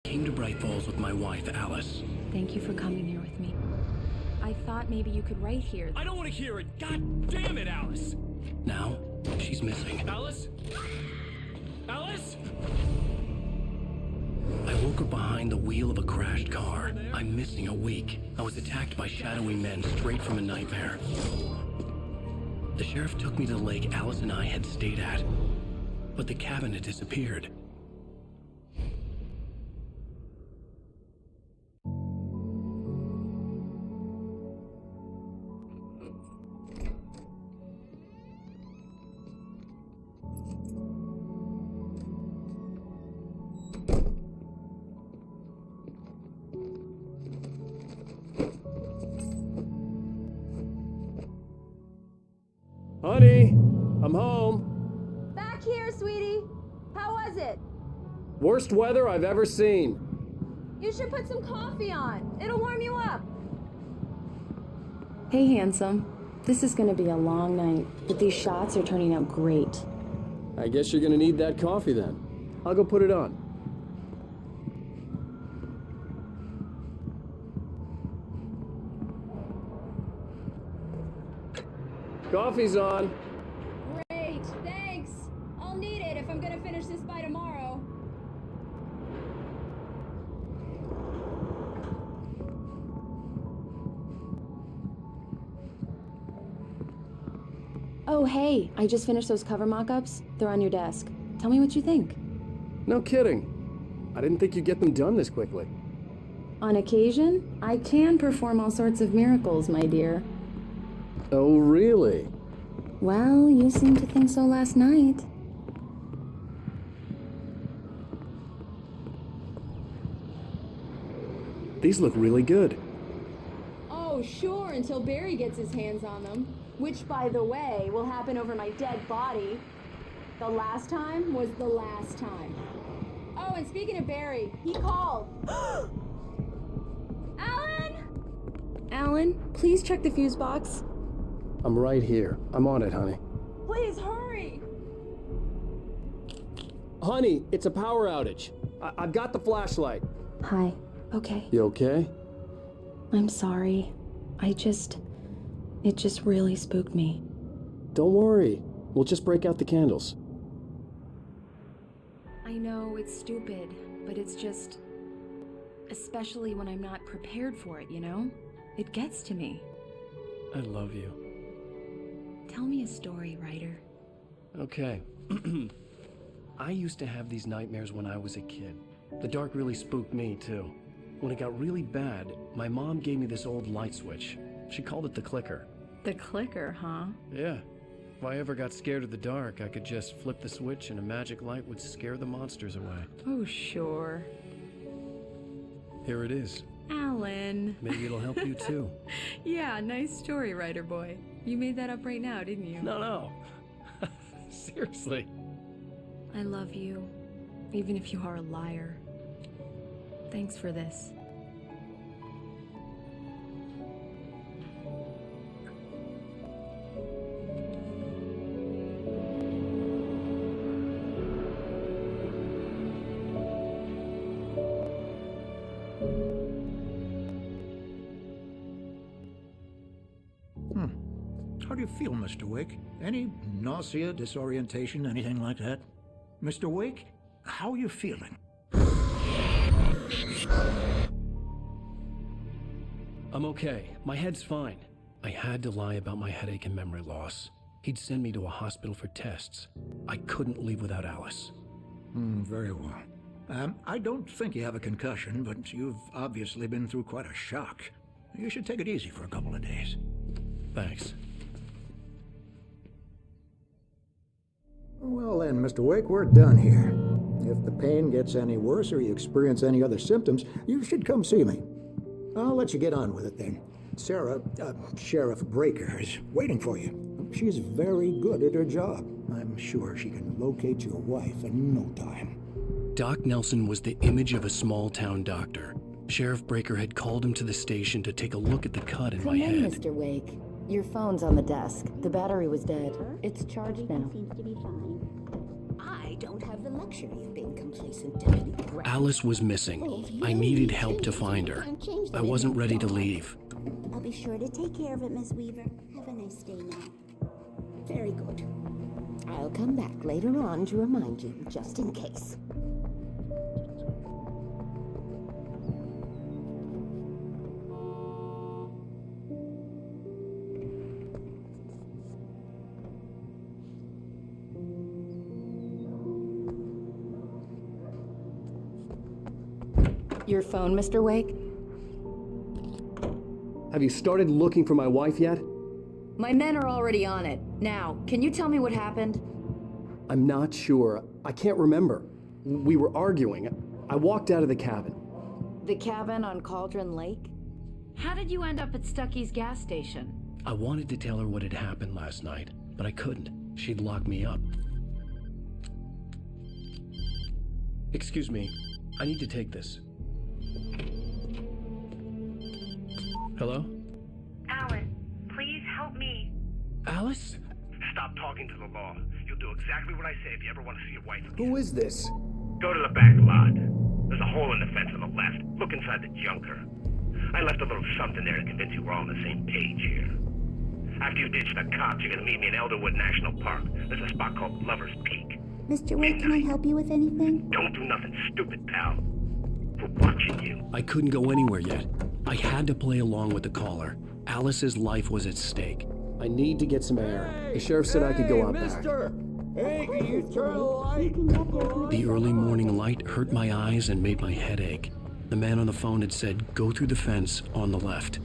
Came to Bright Falls with my wife, Alice. Thank you for coming here with me. I thought maybe you could write here. I don't want to hear it! God damn it, Alice! Now, she's missing. Alice? Alice? I woke up behind the wheel of a crashed car. I'm missing a week. I was attacked by shadowy men straight from a nightmare. The sheriff took me to the lake Alice and I had stayed at. But the cabin had disappeared. Honey, I'm home. Back here, sweetie. How was it? Worst weather I've ever seen. You should put some coffee on. It'll warm you up. Hey, handsome. This is gonna be a long night, but these shots are turning out great. I guess you're gonna need that coffee then. I'll go put it on. Coffee's on. Great, thanks. I'll need it if I'm gonna finish this by tomorrow. Oh, hey, I just finished those cover mock-ups. They're on your desk. Tell me what you think. No kidding. I didn't think you'd get them done this quickly. On occasion, I can perform all sorts of miracles, my dear. Oh, really? Well, you seemed to think so last night. These look really good. Oh, sure, until Barry gets his hands on them. Which, by the way, will happen over my dead body. The last time was the last time. Oh, and speaking of Barry, he called. Alan! Alan, please check the fuse box. I'm right here. I'm on it, honey. Please hurry! Honey, it's a power outage. I've got the flashlight. Hi. Okay. You okay? I'm sorry. It just really spooked me. Don't worry. We'll just break out the candles. I know it's stupid, but it's just... especially when I'm not prepared for it, you know? It gets to me. I love you. Tell me a story, writer. Okay. I used to have these nightmares when I was a kid. The dark really spooked me, too. When it got really bad, my mom gave me this old light switch. She called it the clicker. The clicker, huh? Yeah. If I ever got scared of the dark, I could just flip the switch and a magic light would scare the monsters away. Oh, sure. Here it is. Alan. Maybe it'll help you, too. Yeah, nice story, writer boy. You made that up right now, didn't you? No. Seriously. I love you, even if you are a liar. Thanks for this. How do you feel, Mr. Wake? Any nausea, disorientation, anything like that? Mr. Wake, how are you feeling? I'm okay. My head's fine. I had to lie about my headache and memory loss. He'd send me to a hospital for tests. I couldn't leave without Alice. Very well. I don't think you have a concussion, but you've obviously been through quite a shock. You should take it easy for a couple of days. Thanks. Well then, Mr. Wake, we're done here. If the pain gets any worse or you experience any other symptoms, you should come see me. I'll let you get on with it then. Sarah, Sheriff Breaker, is waiting for you. She's very good at her job. I'm sure she can locate your wife in no time. Doc Nelson was the image of a small-town doctor. Sheriff Breaker had called him to the station to take a look at the cut in my head. Mr. Wake. Your phone's on the desk. The battery was dead. It's charged now. Seems to be fine. I don't have the luxury of being complacent, Deputy Brown. Alice was missing. I needed help to find her. I wasn't ready to leave. I'll be sure to take care of it, Miss Weaver. Have a nice day now. Very good. I'll come back later on to remind you, just in case. Your phone, Mr. Wake? Have you started looking for my wife yet? My men are already on it. Now, can you tell me what happened? I'm not sure. I can't remember. We were arguing. I walked out of the cabin. The cabin on Cauldron Lake? How did you end up at Stucky's gas station? I wanted to tell her what had happened last night, but I couldn't. She'd lock me up. Excuse me. I need to take this. Hello? Alan, please help me. Alice? Stop talking to the law. You'll do exactly what I say if you ever want to see your wife again. Who is this? Go to the back lot. There's a hole in the fence on the left. Look inside the junker. I left a little something there to convince you we're all on the same page here. After you ditch the cops, you're gonna meet me in Elderwood National Park. There's a spot called Lover's Peak. Mr. Wade, can I help you with anything? Don't do nothing stupid, pal. We're watching you. I couldn't go anywhere yet. I had to play along with the caller. Alice's life was at stake. I need to get some air. The sheriff said I could go out mister. Hey, can you turn the light? The early morning light hurt my eyes and made my head ache. The man on the phone had said, go through the fence on the left.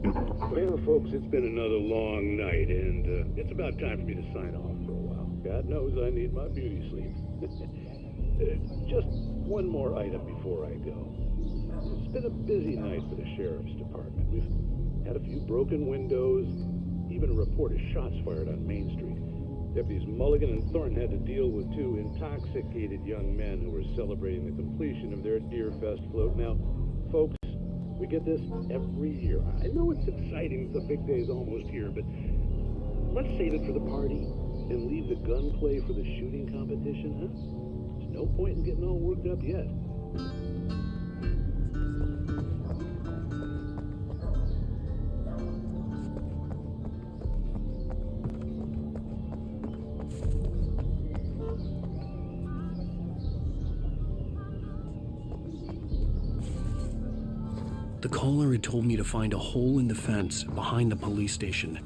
Well, folks, it's been another long night, and it's about time for me to sign off for a while. God knows I need my beauty sleep. Just one more item before I go. It's been a busy night for the sheriff's department. We've had a few broken windows, even a report of shots fired on Main Street. Deputies Mulligan and Thornton had to deal with two intoxicated young men who were celebrating the completion of their Deer Fest float. Now, folks, we get this every year. I know it's exciting, the big day's almost here, but let's save it for the party and leave the gunplay for the shooting competition, huh? There's no point in getting all worked up yet. The caller had told me to find a hole in the fence behind the police station.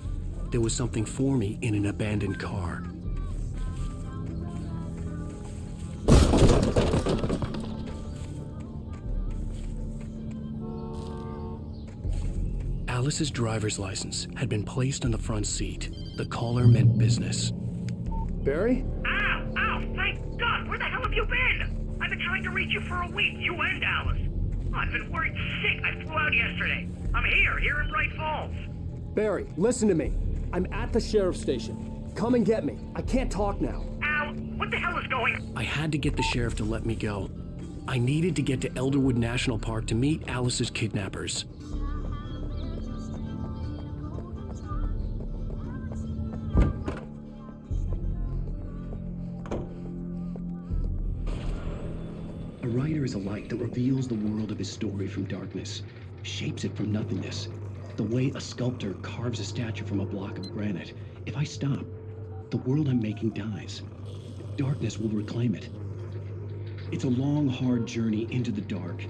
There was something for me in an abandoned car. Alice's driver's license had been placed on the front seat. The caller meant business. Barry? Ow! Ow! Thank God! Where the hell have you been? I've been trying to reach you for a week, you and Alice. I've been worried sick. I flew out yesterday. I'm here in Bright Falls. Barry, listen to me. I'm at the sheriff's station. Come and get me. I can't talk now. Al, what the hell is going on? I had to get the sheriff to let me go. I needed to get to Elderwood National Park to meet Alice's kidnappers. A writer is a light that reveals the world of his story from darkness, shapes it from nothingness. The way a sculptor carves a statue from a block of granite. If I stop, the world I'm making dies. Darkness will reclaim it. It's a long, hard journey into the dark.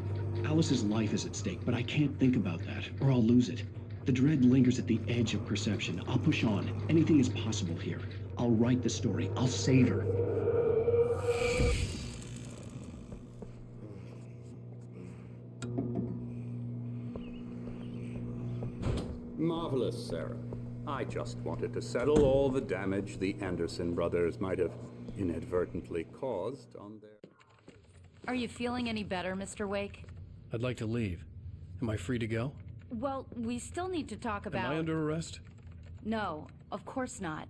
Alice's life is at stake, but I can't think about that, or I'll lose it. The dread lingers at the edge of perception. I'll push on. Anything is possible here. I'll write the story. I'll save her. Marvelous, Sarah. I just wanted to settle all the damage the Anderson brothers might have inadvertently caused on their... Are you feeling any better, Mr. Wake? I'd like to leave. Am I free to go? Well, we still need to talk about... Am I under arrest? No, of course not.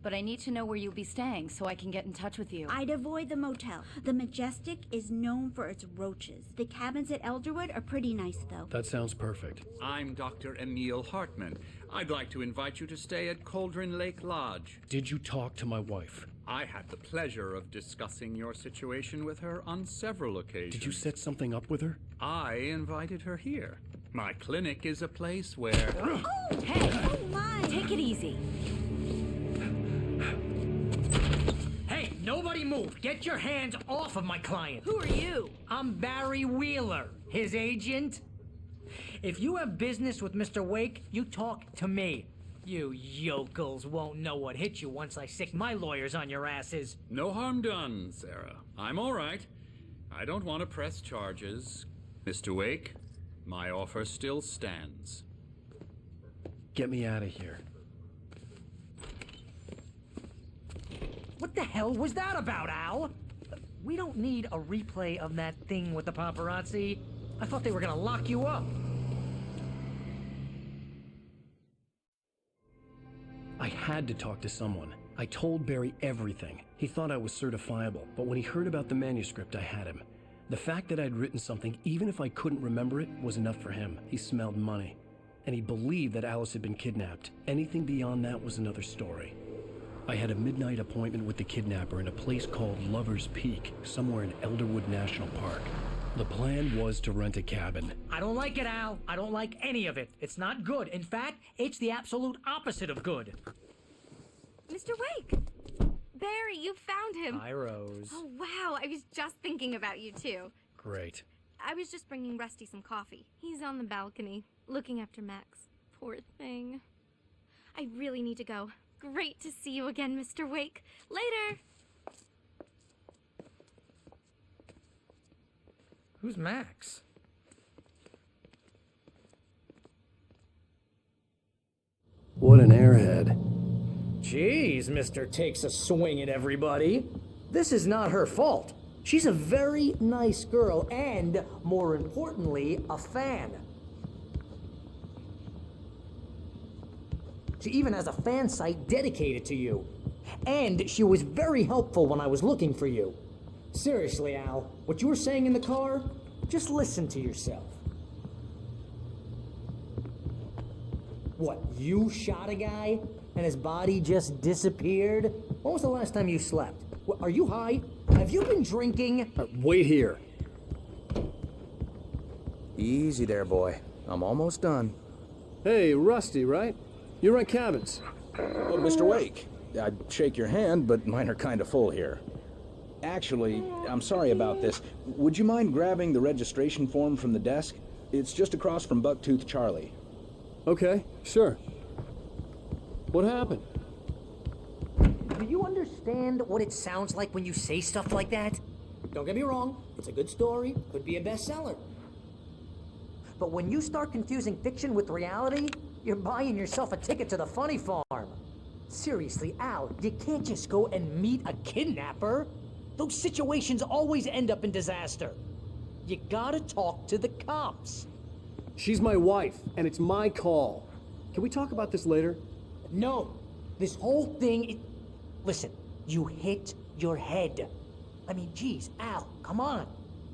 But I need to know where you'll be staying so I can get in touch with you. I'd avoid the motel. The Majestic is known for its roaches. The cabins at Elderwood are pretty nice, though. That sounds perfect. I'm Dr. Emil Hartman. I'd like to invite you to stay at Cauldron Lake Lodge. Did you talk to my wife? I had the pleasure of discussing your situation with her on several occasions. Did you set something up with her? I invited her here. My clinic is a place where... Oh, hey! Oh, my! Take it easy. Hey, nobody move! Get your hands off of my client! Who are you? I'm Barry Wheeler, his agent. If you have business with Mr. Wake, you talk to me. You yokels won't know what hit you once I sick my lawyers on your asses. No harm done, Sarah. I'm all right. I don't want to press charges. Mr. Wake, my offer still stands. Get me out of here. What the hell was that about, Al? We don't need a replay of that thing with the paparazzi. I thought they were gonna lock you up. I had to talk to someone. I told Barry everything. He thought I was certifiable, but when he heard about the manuscript, I had him. The fact that I'd written something, even if I couldn't remember it, was enough for him. He smelled money. And he believed that Alice had been kidnapped. Anything beyond that was another story. I had a midnight appointment with the kidnapper in a place called Lover's Peak, somewhere in Elderwood National Park. The plan was to rent a cabin. I don't like it, Al. I don't like any of it. It's not good. In fact, it's the absolute opposite of good. Mr. Wake! Barry, you found him. Hi, Rose. Oh, wow. I was just thinking about you, too. Great. I was just bringing Rusty some coffee. He's on the balcony, looking after Max. Poor thing. I really need to go. Great to see you again, Mr. Wake. Later! Who's Max? What an airhead. Jeez, Mr. Takes a Swing at Everybody. This is not her fault. She's a very nice girl and, more importantly, a fan. She even has a fan site dedicated to you. And she was very helpful when I was looking for you. Seriously, Al, what you were saying in the car, just listen to yourself. What, you shot a guy and his body just disappeared? When was the last time you slept? What, are you high? Have you been drinking? Wait here. Easy there, boy. I'm almost done. Hey, Rusty, right? You rent cabins. Oh, Mr. Wake. I'd shake your hand, but mine are kind of full here. Actually, I'm sorry about this. Would you mind grabbing the registration form from the desk? It's just across from Bucktooth Charlie. Okay, sure. What happened? Do you understand what it sounds like when you say stuff like that? Don't get me wrong, it's a good story, could be a bestseller. But when you start confusing fiction with reality, you're buying yourself a ticket to the funny farm. Seriously, Al, you can't just go and meet a kidnapper. Those situations always end up in disaster. You gotta talk to the cops. She's my wife, and it's my call. Can we talk about this later? No. This whole thing, listen, you hit your head. I mean, geez, Al, come on.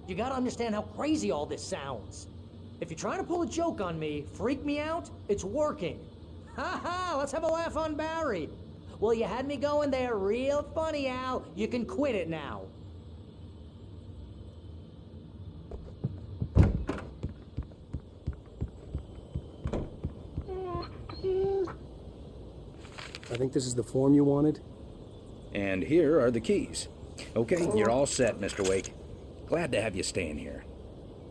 You gotta understand how crazy all this sounds. If you're trying to pull a joke on me, freak me out, it's working. Ha ha, let's have a laugh on Barry. Well, you had me going there real funny, Al. You can quit it now. I think this is the form you wanted. And here are the keys. Okay, you're all set, Mr. Wake. Glad to have you staying here.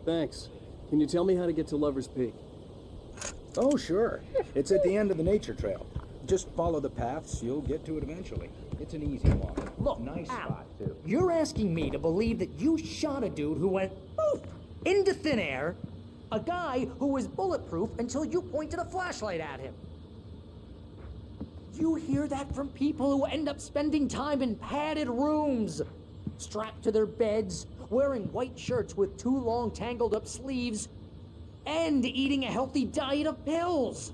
Thanks. Can you tell me how to get to Lover's Peak? Oh, sure. It's at the end of the nature trail. Just follow the paths, you'll get to it eventually. It's an easy walk. Look, nice Al, spot, too. You're asking me to believe that you shot a dude who went poof into thin air, a guy who was bulletproof until you pointed a flashlight at him. You hear that from people who end up spending time in padded rooms, strapped to their beds, wearing white shirts with too long tangled up sleeves, and eating a healthy diet of pills.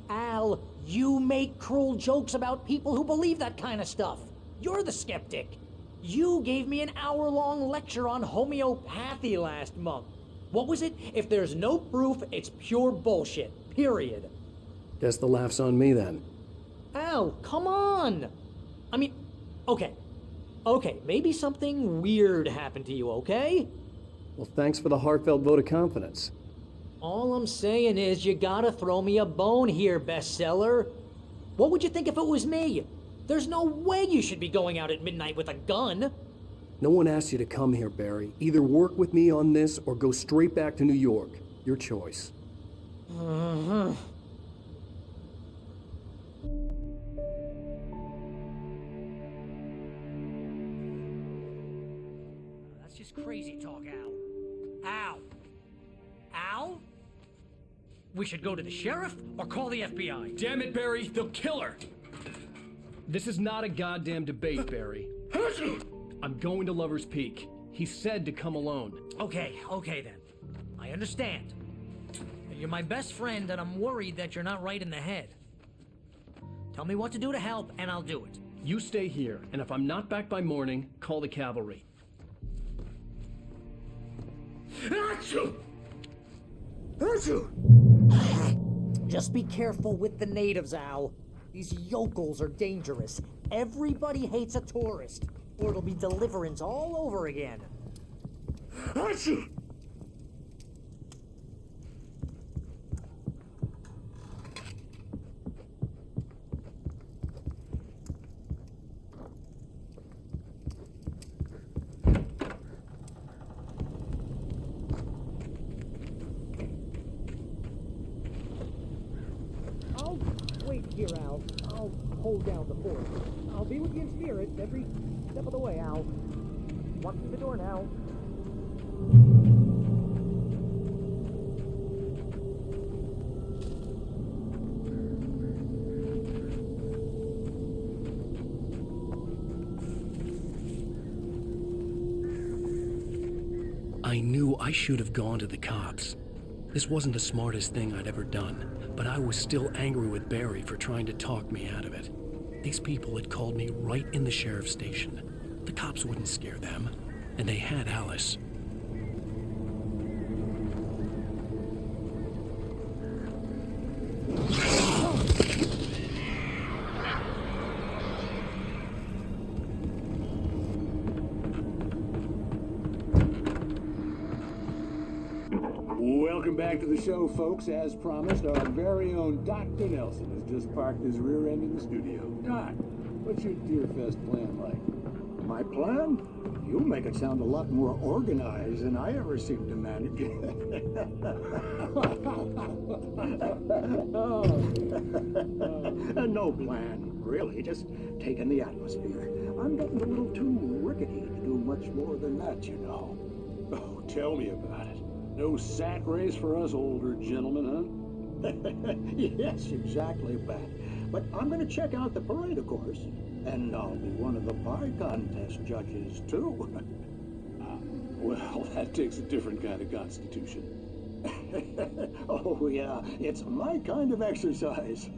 Al, you make cruel jokes about people who believe that kind of stuff. You're the skeptic. You gave me an hour-long lecture on homeopathy last month. What was it? If there's no proof, it's pure bullshit. Period. Guess the laugh's on me then. Al, come on! I mean, okay, maybe something weird happened to you, okay? Well, thanks for the heartfelt vote of confidence. All I'm saying is you gotta throw me a bone here, bestseller. What would you think if it was me? There's no way you should be going out at midnight with a gun. No one asked you to come here, Barry. Either work with me on this or go straight back to New York. Your choice. That's just crazy talk, Al. Al? We should go to the sheriff or call the FBI. Damn it, Barry, they'll kill her! This is not a goddamn debate, Barry. I'm going to Lover's Peak. He said to come alone. Okay then. I understand. You're my best friend, and I'm worried that you're not right in the head. Tell me what to do to help, and I'll do it. You stay here, and if I'm not back by morning, call the cavalry. Just be careful with the natives, Al. These yokels are dangerous. Everybody hates a tourist, or it'll be Deliverance all over again. hold down the fort. I'll be with you in spirit every step of the way, Al. Walk through the door now. I knew I should have gone to the cops. This wasn't the smartest thing I'd ever done, but I was still angry with Barry for trying to talk me out of it. These people had called me right in the sheriff's station. The cops wouldn't scare them, and they had Alice. Welcome back to the show, folks. As promised, our very own Dr. Nelson has just parked his rear end in the studio. Doc, what's your Deerfest plan like? My plan? You make it sound a lot more organized than I ever seem to manage. No plan, really. Just taking the atmosphere. I'm getting a little too rickety to do much more than that, you know. Oh, tell me about it. No sack race for us older gentlemen, huh? Yes, exactly, Pat. But I'm going to check out the parade, of course. And I'll be one of the pie contest judges, too. Well, that takes a different kind of constitution. Oh, yeah. It's my kind of exercise.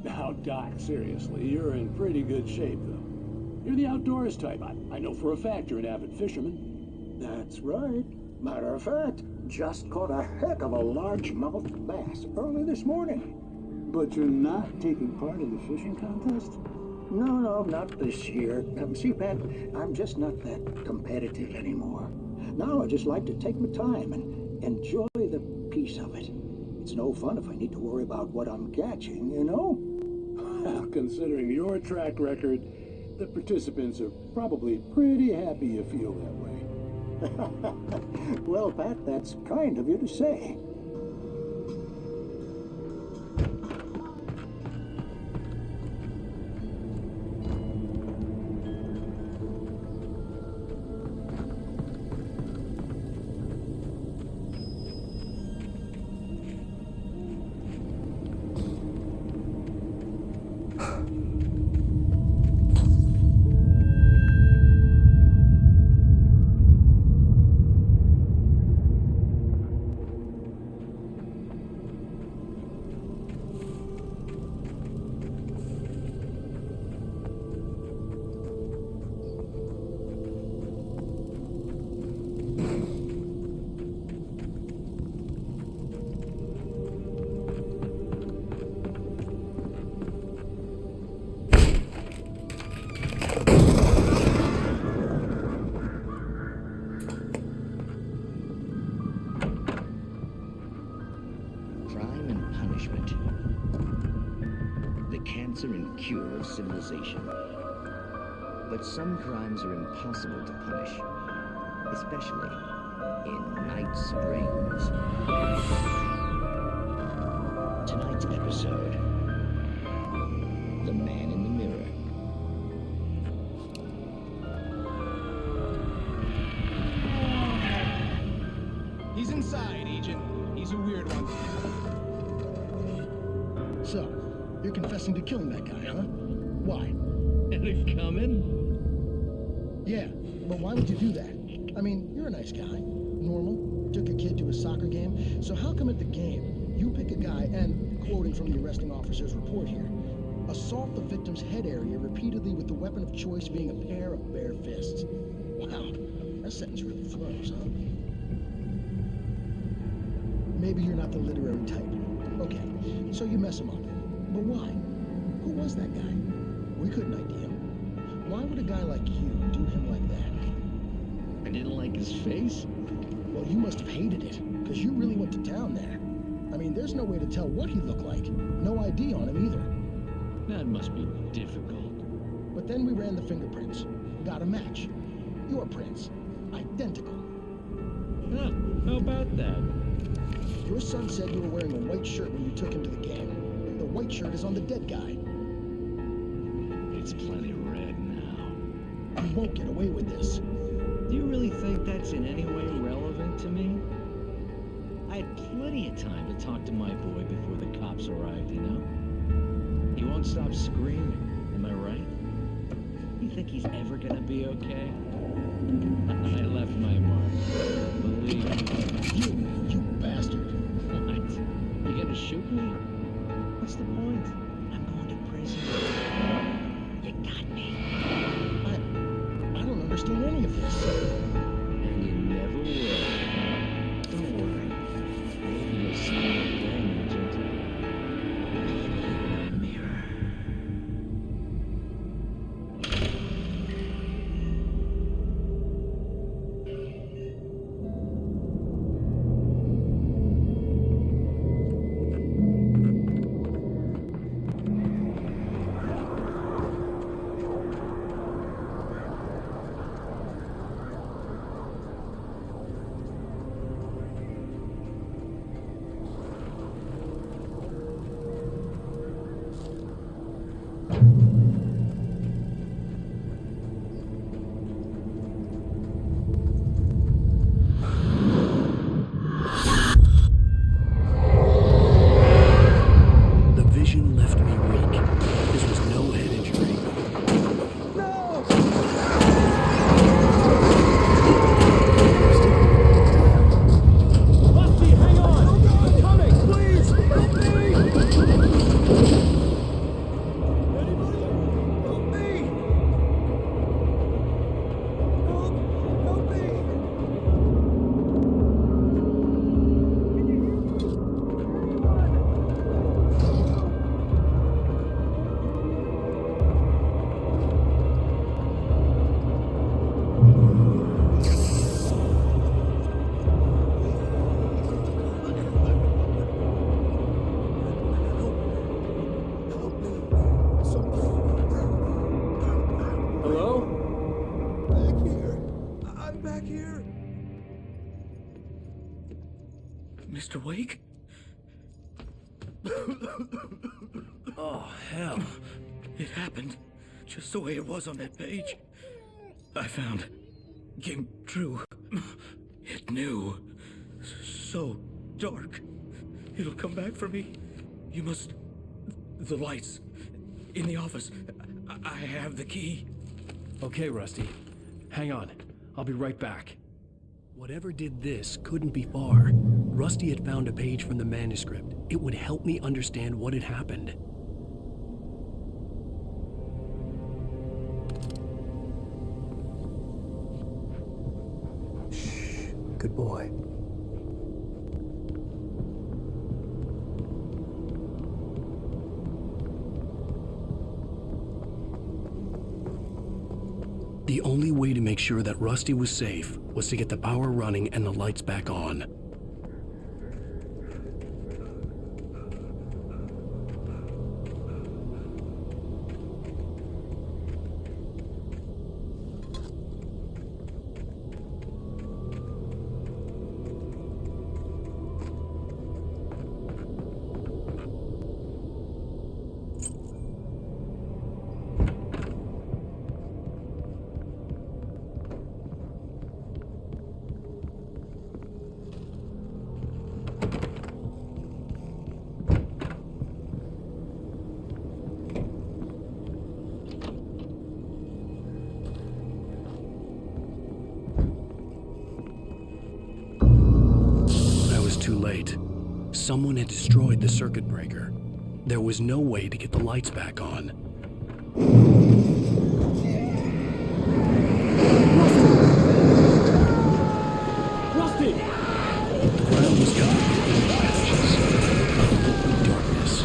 Now, Doc, seriously, you're in pretty good shape, though. You're the outdoors type. I know for a fact you're an avid fisherman. That's right. Matter of fact, just caught a heck of a largemouth bass early this morning. But you're not taking part in the fishing contest? No, not this year. See, Pat, I'm just not that competitive anymore. Now I just like to take my time and enjoy the peace of it. It's no fun if I need to worry about what I'm catching, you know? Well, considering your track record, the participants are probably pretty happy you feel that way. Well, Pat, that's kind of you to say. And cure of civilization. But some crimes are impossible to punish, especially in Night Springs. Tonight's episode, The Man in the Mirror. He's inside, Agent. He's a weird one. So, you're confessing to killing that guy, huh? Why? Had it coming? Yeah, but why would you do that? I mean, you're a nice guy. Normal. Took a kid to a soccer game. So how come at the game, you pick a guy and, quoting from the arresting officer's report here, assault the victim's head area repeatedly with the weapon of choice being a pair of bare fists? Wow, that sentence really flows, huh? Maybe you're not the literary type. Okay, so you mess him up. But why? Who was that guy? We couldn't ID him. Why would a guy like you do him like that? I didn't like his face? Well, you must have hated it, because you really went to town there. I mean, there's no way to tell what he looked like. No ID on him either. That must be difficult. But then we ran the fingerprints. Got a match. Your prints. Identical. Huh, how about that? Your son said you were wearing a white shirt when you took him to the game. The white shirt is on the dead guy. It's plenty red now. You won't get away with this. Do you really think that's in any way relevant to me? I had plenty of time to talk to my boy before the cops arrived, you know? He won't stop screaming, am I right? You think he's ever gonna be okay? I left my mark. Believe me. You bastard. What? You gonna shoot me? What's the point? I'm going to prison. You got me. I don't understand any of this. And you never will. Don't worry. Maybe you'll see me again, Agent. Mirror. The vision left me weak. This was no head injury. Rusty, hang on! I'm coming! Please! Help me! Anybody? Help me! Help me! Hello? Back here. I'm back here. Mr. Wake? Oh, hell. It happened just the way it was on that page. I found. Came true. It knew. So dark. It'll come back for me. You must. The lights. In the office. I have the key. Okay, Rusty. Hang on. I'll be right back. Whatever did this couldn't be far. Rusty had found a page from the manuscript. It would help me understand what had happened. Shh. Good boy. The only way to make sure that Rusty was safe was to get the power running and the lights back on. Too late. Someone had destroyed the circuit breaker. There was no way to get the lights back on. Rusty! The ground was covered in patches of liquid darkness.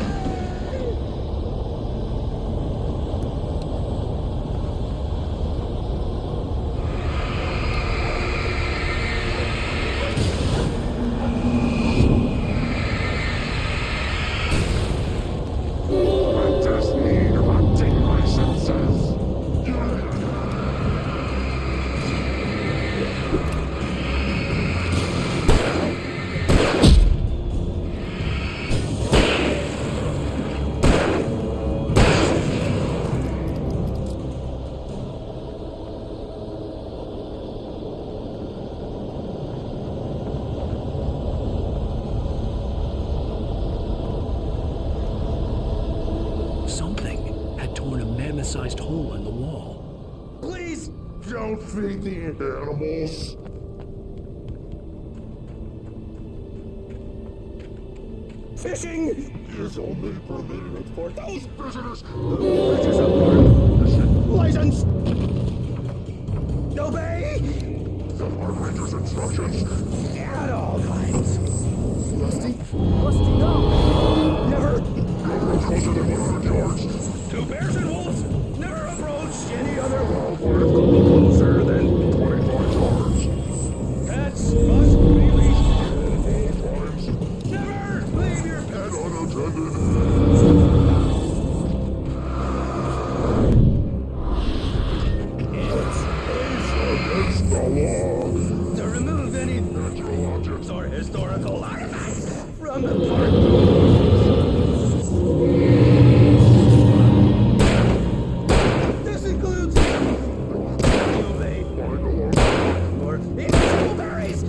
don't feed the animals. Fishing Is only permitted for those visitors. Which is a license. Obey. The Park Ranger's instructions. At all times. Rusty? Rusty, no. Never. Go closer than 100 yards. Two bears and wolves. Never approach any other wildlife closer than 25 yards. pets must be released. All times. Never leave your pet And unattended. Against the law. To remove any Natural objects. or historical artifacts from the park. This includes obey or invisible berries.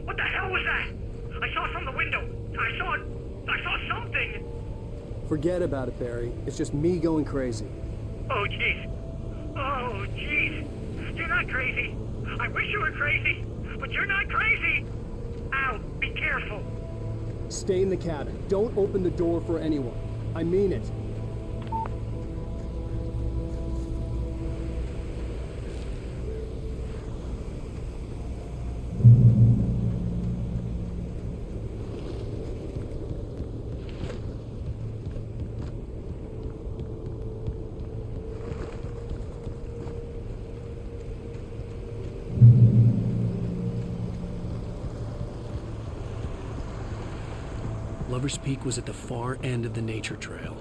What the hell was that? I saw from the window. I saw something. Forget about it, Barry. It's just me going crazy. Oh, jeez. Oh, jeez. You're not crazy. I wish you were crazy, but you're not crazy. Ow, be careful. Stay in the cabin. Don't open the door for anyone. I mean it. Lover's Peak was at the far end of the nature trail.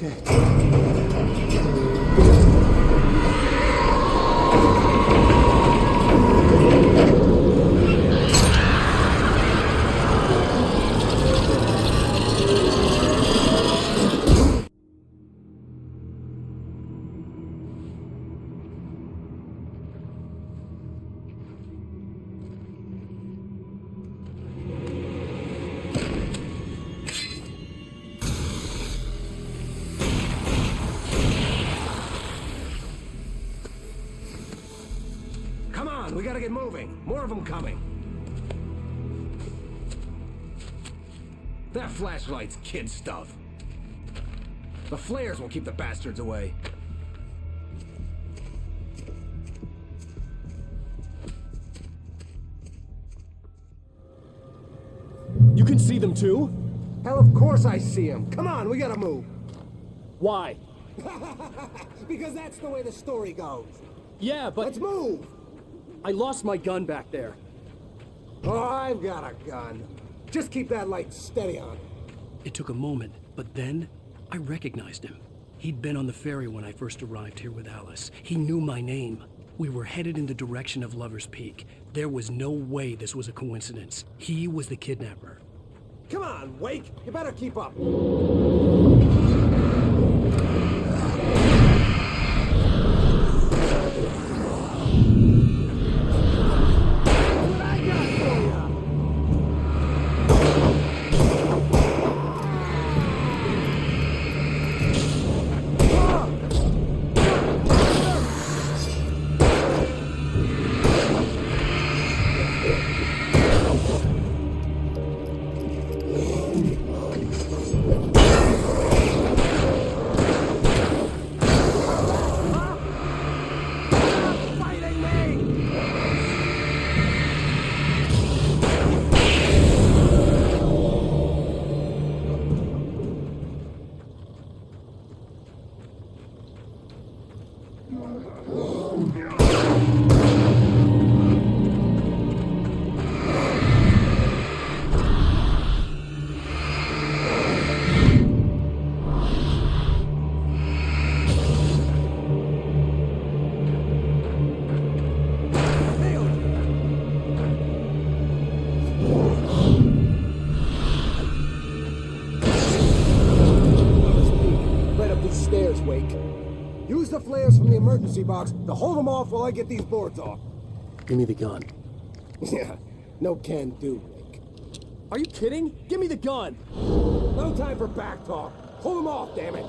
Shit. Come on, we gotta get moving. More of them coming. That flashlight's kid stuff. The flares will keep the bastards away. You can see them too? Hell, of course I see them. Come on, we gotta move. Why? Because that's the way the story goes. Yeah, but... Let's move! I lost my gun back there. Oh, I've got a gun. Just keep that light steady on. It took a moment, but then I recognized him. He'd been on the ferry when I first arrived here with Alice. He knew my name. We were headed in the direction of Lover's Peak. There was no way this was a coincidence. He was the kidnapper. Come on, Wake! You better keep up. Use the flares from the emergency box to hold them off while I get these boards off. Give me the gun. Yeah, no can do, Wake. Are you kidding? Give me the gun! No time for back talk. Hold them off, damn it!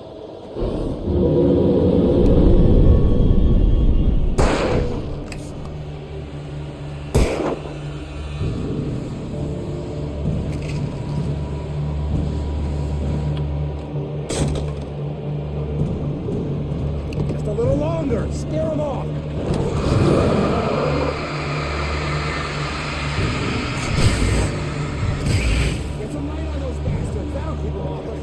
Just a little longer. Scare them off. Get some light on those bastards. That'll keep them off us.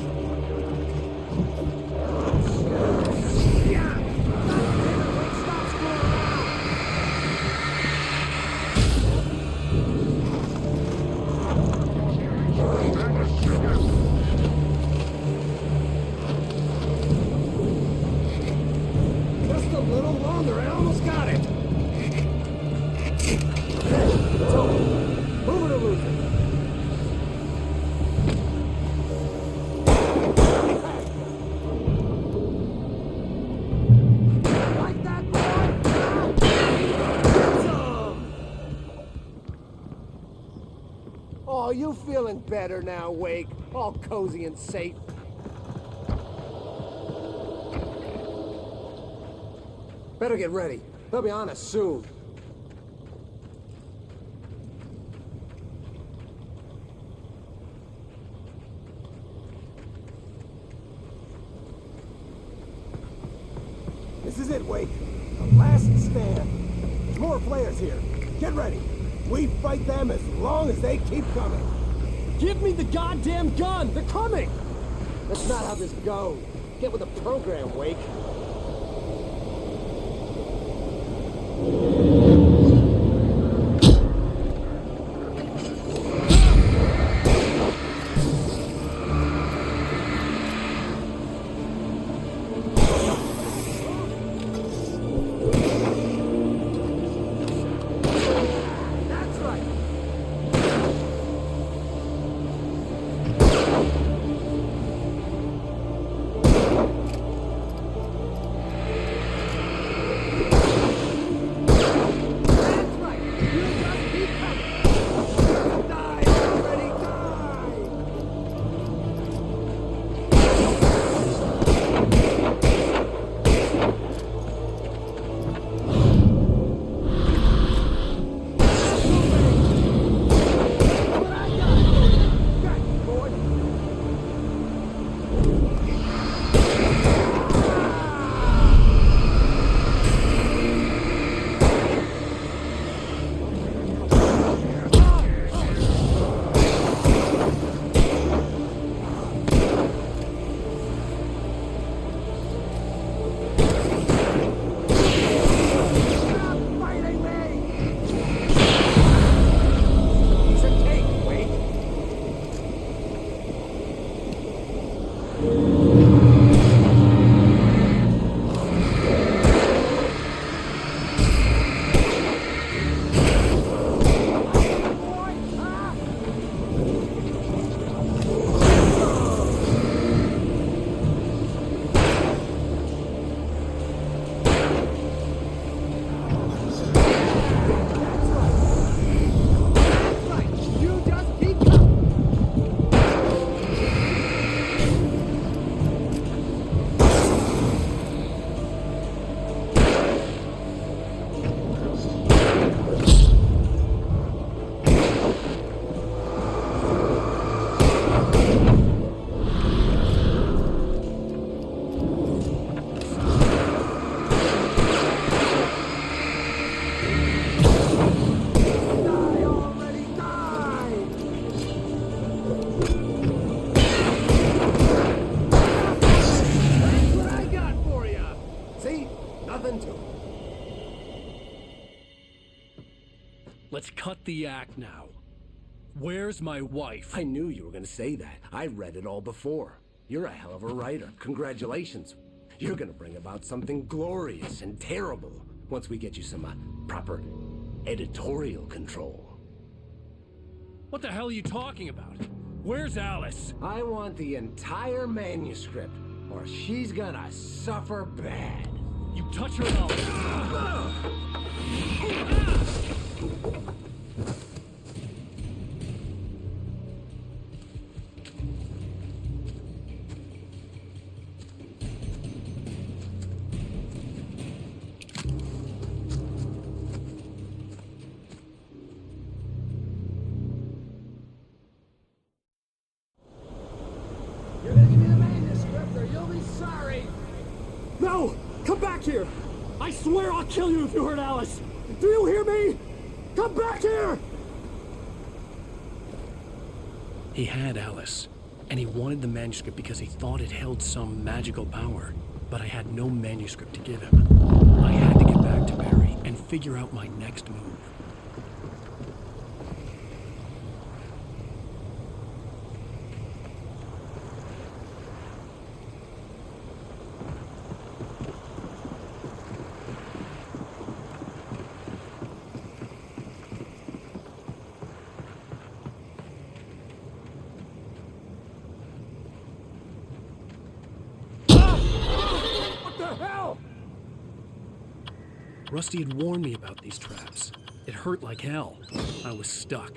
Just a little longer. I almost got it. Okay, it's over. Move it or lose it. Like that, boy! Get some! Oh, you feeling better now, Wake? All cozy and safe. Better get ready. They'll be on us soon. This is it, Wake. The last stand. There's more flares here. Get ready. We fight them as long as they keep coming. Give me the goddamn gun! They're coming! That's not how this goes. Get with the program, Wake. cut the act now. Where's my wife? I knew you were gonna say that. I read it all before. You're a hell of a writer. Congratulations. You're gonna bring about something glorious and terrible once we get you some proper editorial control. What the hell are you talking about? Where's Alice? I want the entire manuscript, or she's gonna suffer bad. You touch her and I'll... You're gonna give me the manuscript or you'll be sorry! No! Come back here! I swear I'll kill you if you hurt Alice! Do you hear me? Come back here! He had Alice, and he wanted the manuscript because he thought it held some magical power. But I had no manuscript to give him. I had to get back to Barry and figure out my next move. Rusty had warned me about these traps. It hurt like hell. I was stuck.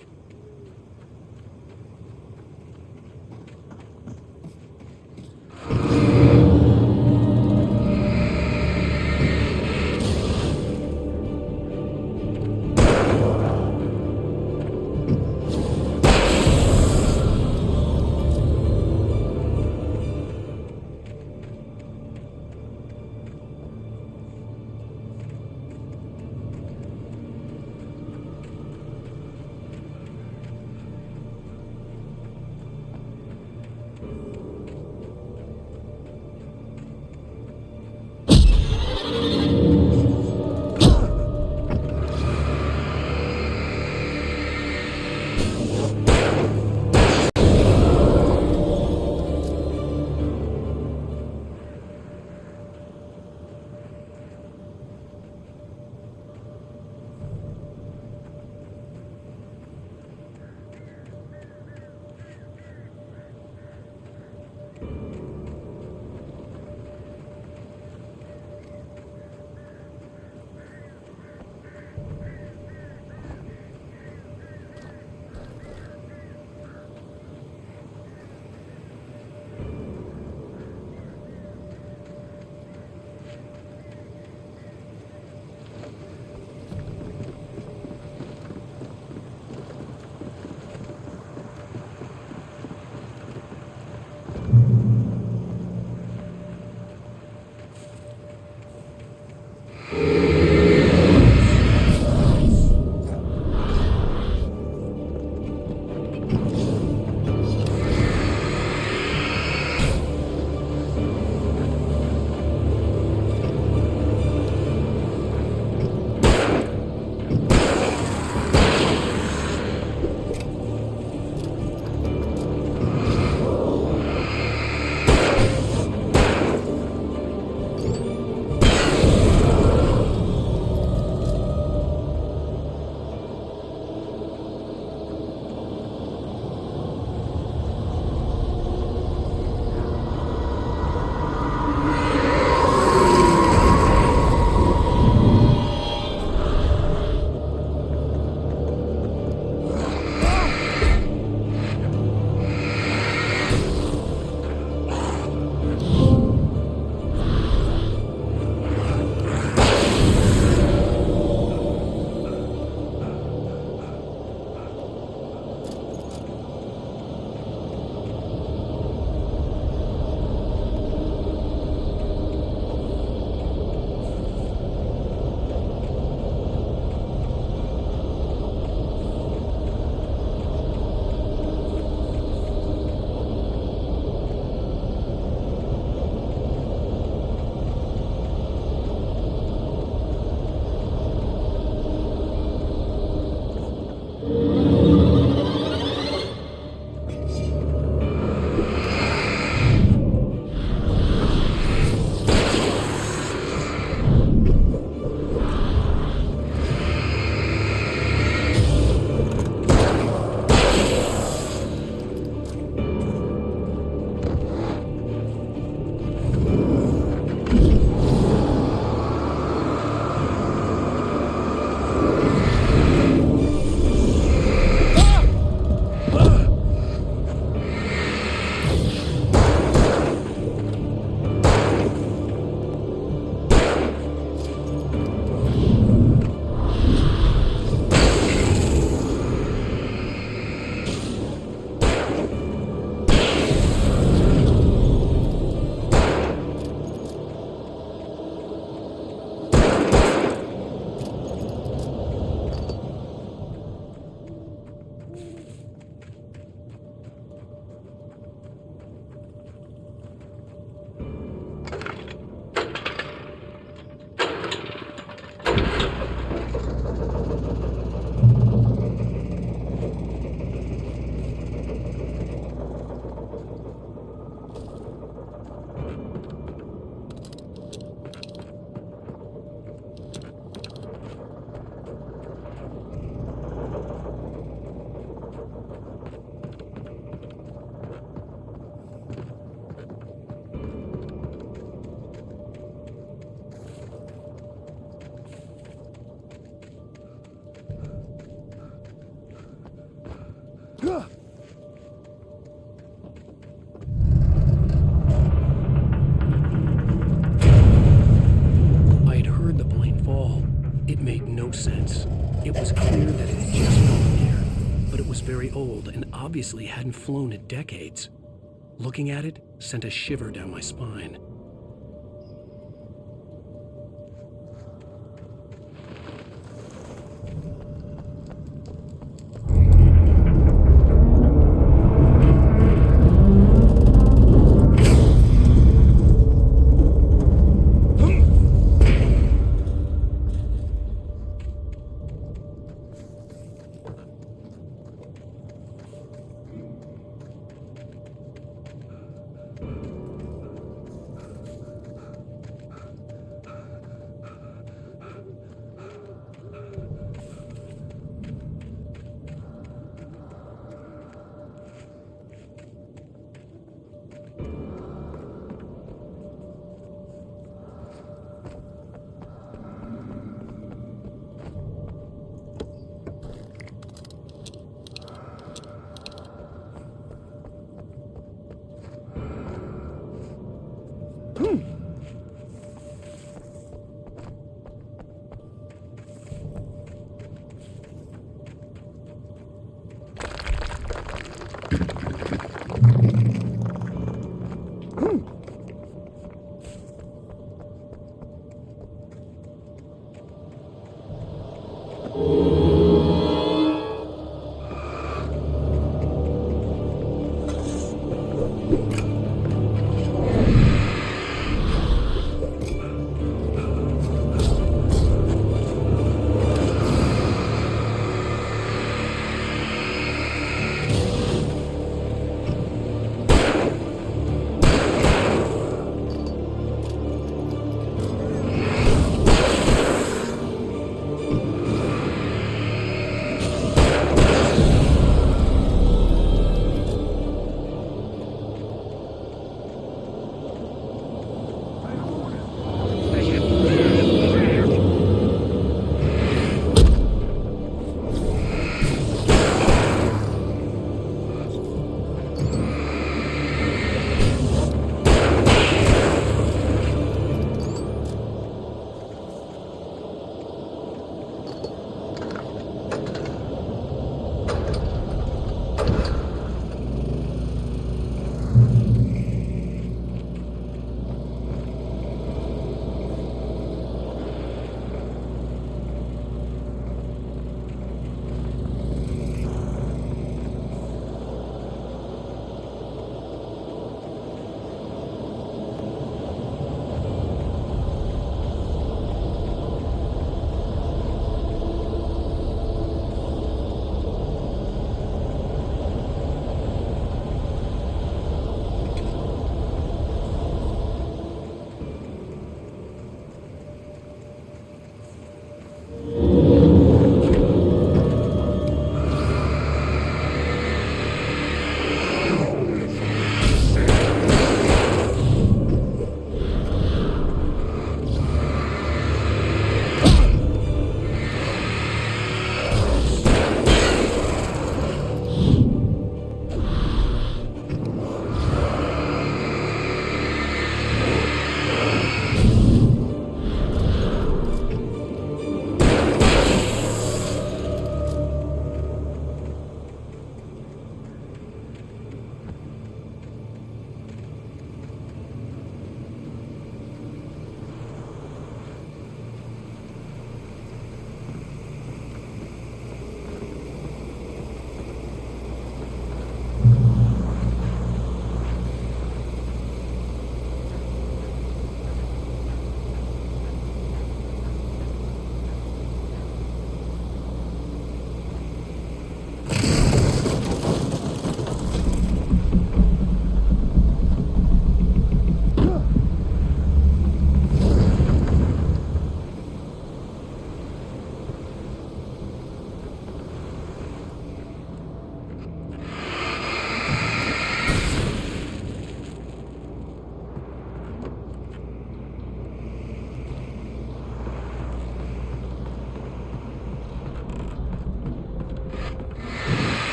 old and obviously hadn't flown in decades. Looking at it sent a shiver down my spine.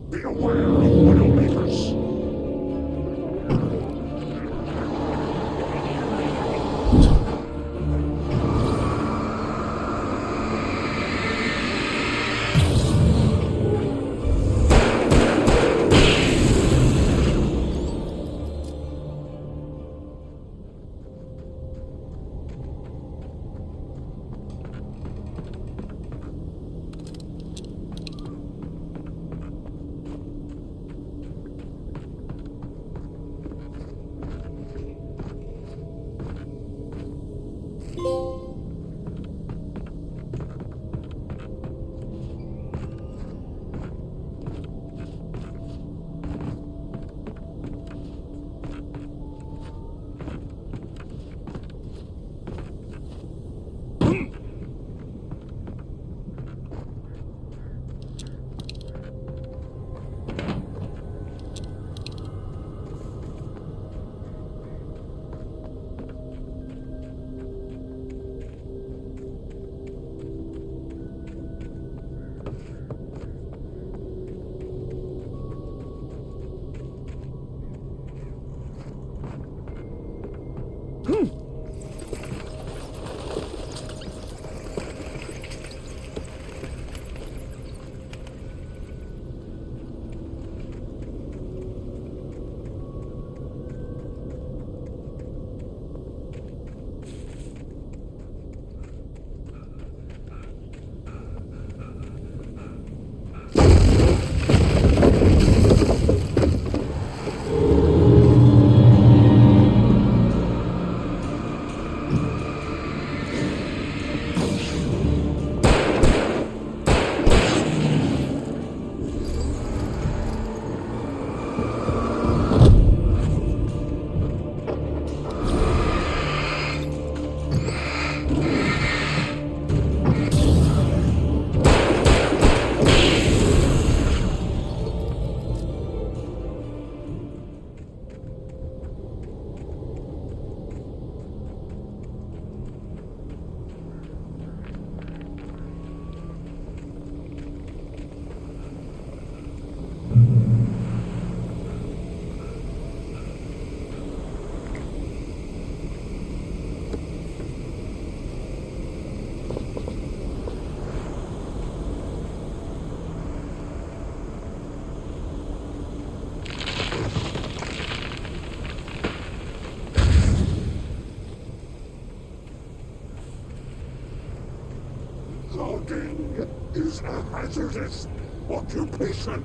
Beware of Widowmakers. Logging is a hazardous occupation.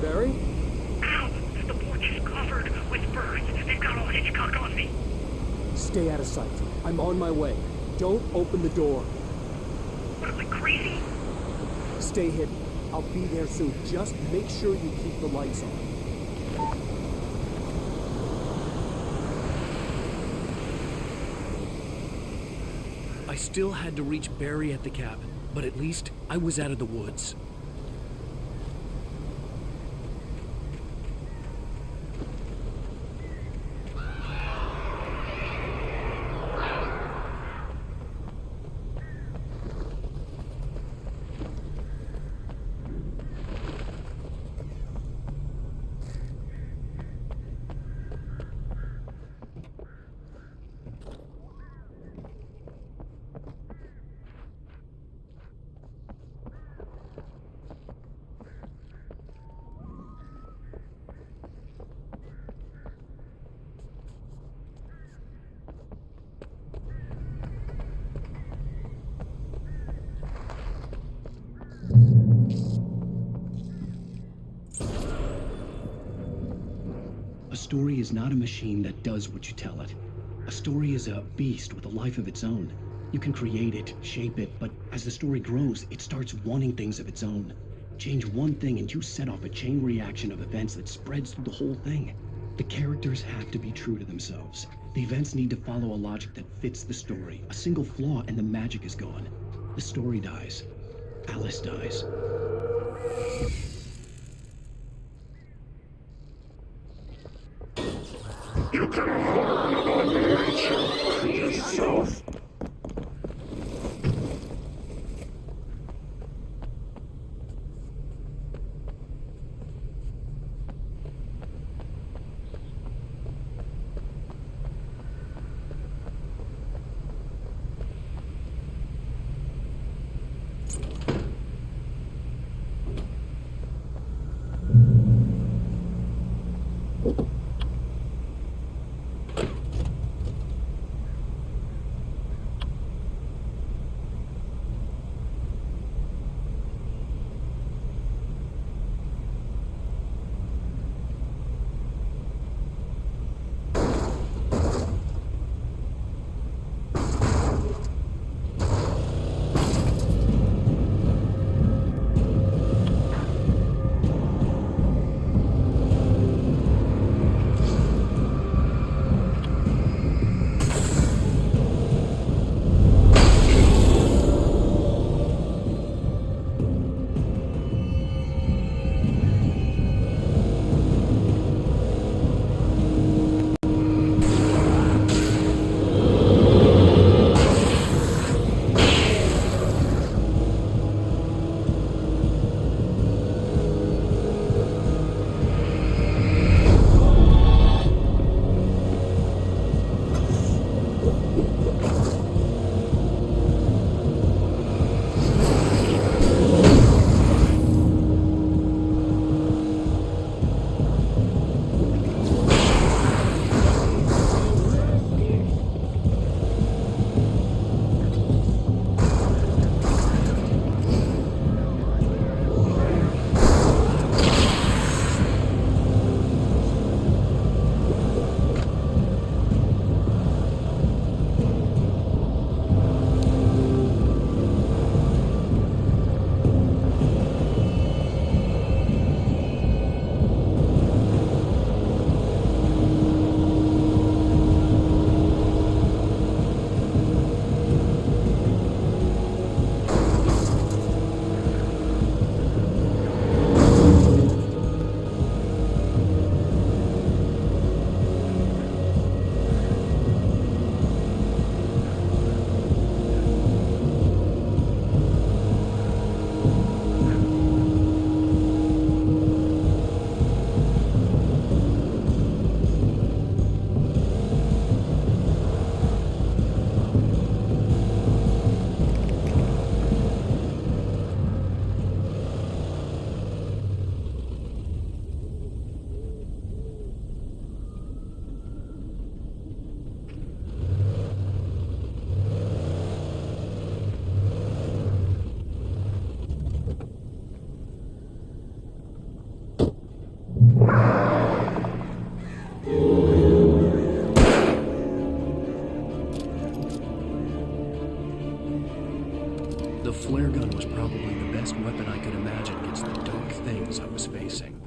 Barry? Ow! The porch is covered with birds. They've got all Hitchcock on me. Stay out of sight. I'm on my way. Don't open the door. What am I, crazy? Stay hidden. I'll be there soon. Just make sure you keep the lights on. I still had to reach Barry at the cabin, but at least I was out of the woods. A story is not a machine that does what you tell it. A story is a beast with a life of its own. You can create it, shape it, but as the story grows, it starts wanting things of its own. Change one thing and you set off a chain reaction of events that spreads through the whole thing. The characters have to be true to themselves. The events need to follow a logic that fits the story. A single flaw and the magic is gone. The story dies. Alice dies. You can afford an annihilation for yourself. The flare gun was probably the best weapon I could imagine against the dark things I was facing.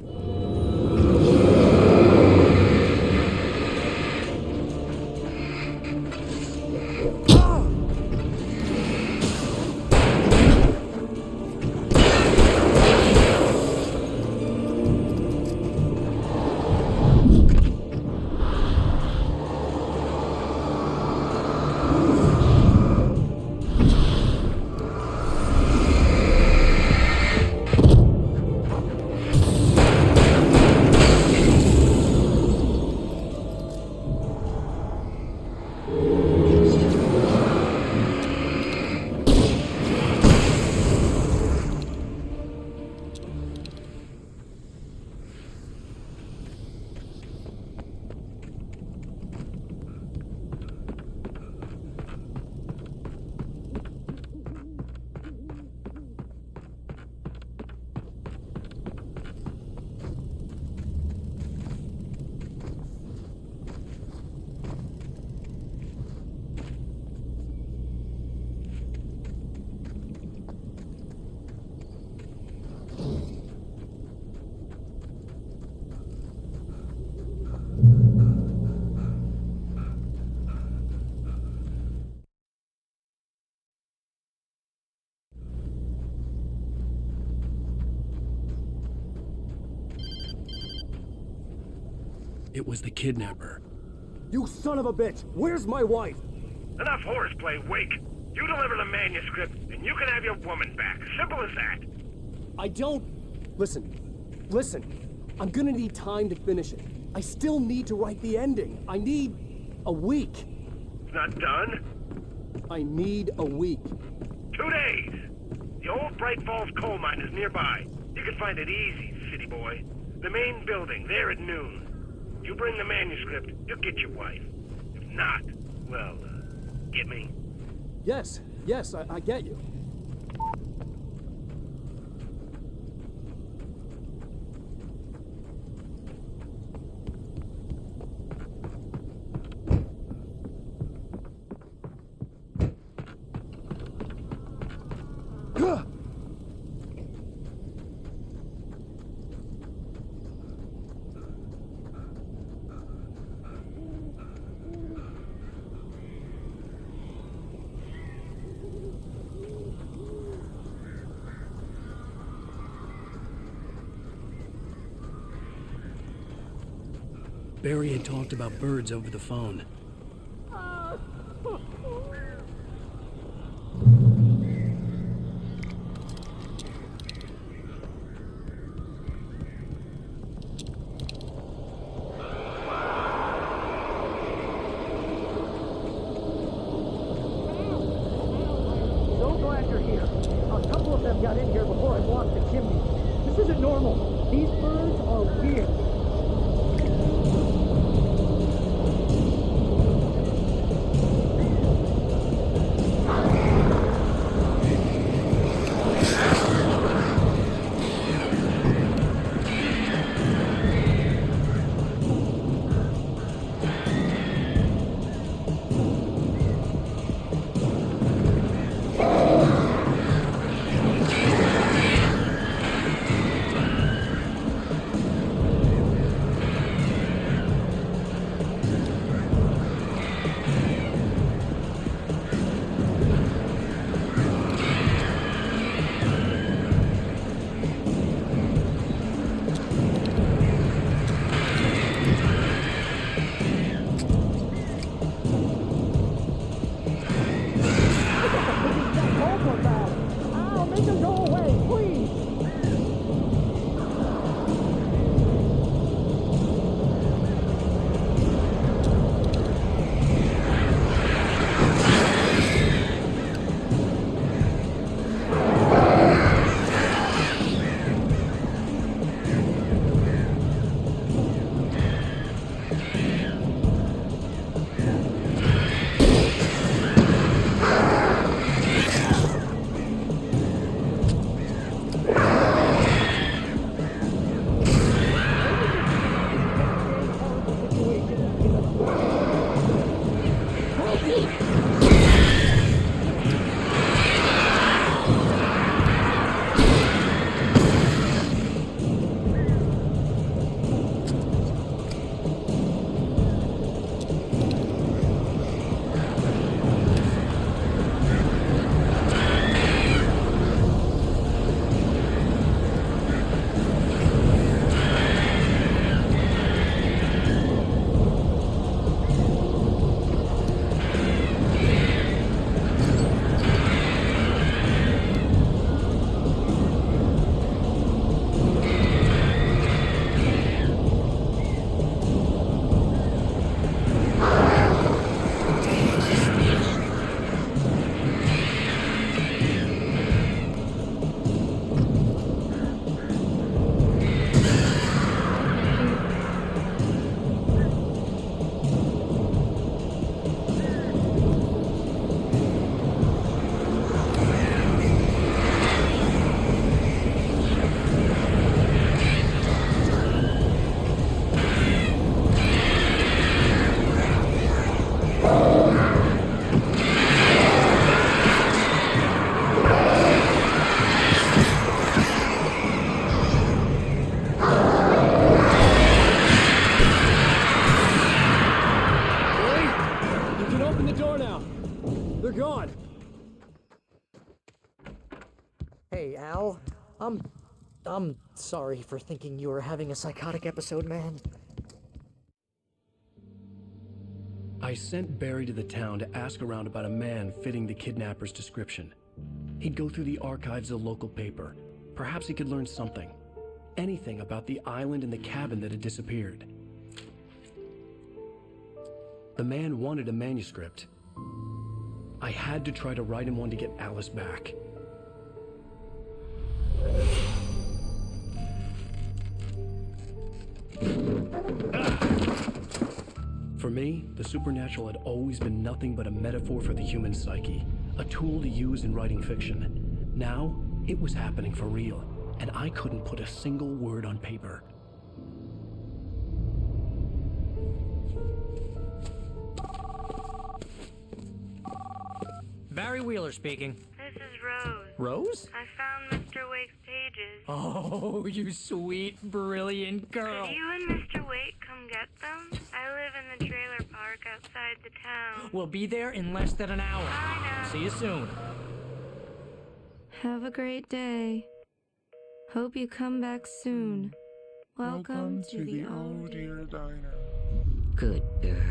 It was the kidnapper. You son of a bitch! Where's my wife? Enough horseplay, Wake. You deliver the manuscript, and you can have your woman back. Simple as that. I don't... Listen. I'm gonna need time to finish it. I still need to write the ending. I need a week. It's not done? I need a week. 2 days. The old Bright Falls coal mine is nearby. You can find it easy, city boy. The main building, there at noon. You bring the manuscript, you'll get your wife. If not, well, get me? Yes, I get you. Barry had talked about birds over the phone. So glad you're here. A couple of them got in here before I blocked the chimney. This isn't normal. These birds are weird. Hey, Al. I'm sorry for thinking you were having a psychotic episode, man. I sent Barry to the town to ask around about a man fitting the kidnapper's description. He'd go through the archives of the local paper. Perhaps he could learn something. Anything about the island and the cabin that had disappeared. The man wanted a manuscript. I had to try to write him one to get Alice back. For me, the supernatural had always been nothing but a metaphor for the human psyche, a tool to use in writing fiction. Now, it was happening for real, and I couldn't put a single word on paper. Barry Wheeler speaking. This is Rose. Rose? I found Mr. Wake's pages. Oh, you sweet, brilliant girl. Could you and Mr. Wake come get them? I live in the trailer park outside the town. We'll be there in less than an hour. I know. See you soon. Have a great day. Hope you come back soon. Welcome to the Old Dear Diner. Good girl.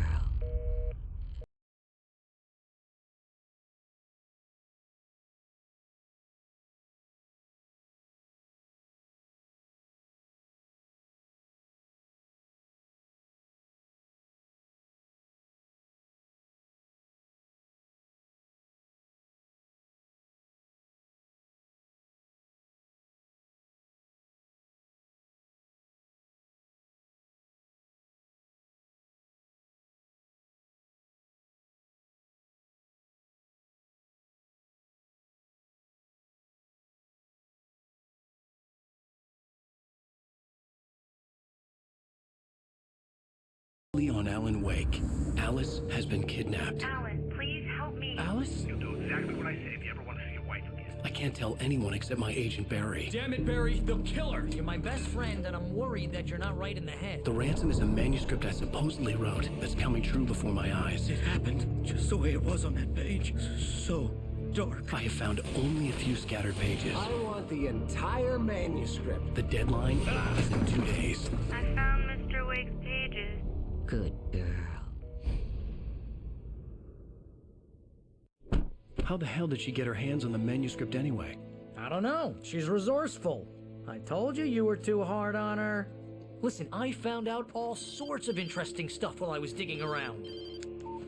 On Alan Wake. Alice has been kidnapped. Alan, please help me. Alice? You'll do exactly what I say if you ever want to see your wife again. I can't tell anyone except my agent Barry. Damn it, Barry, they'll kill her. You're my best friend, and I'm worried that you're not right in the head. The ransom is a manuscript I supposedly wrote that's coming true before my eyes. It happened just the way it was on that page. So dark. I have found only a few scattered pages. I want the entire manuscript. The deadline is in 2 days. I found Mr. Wake's pages. Good girl. How the hell did she get her hands on the manuscript anyway? I don't know. She's resourceful. I told you were too hard on her. Listen, I found out all sorts of interesting stuff while I was digging around.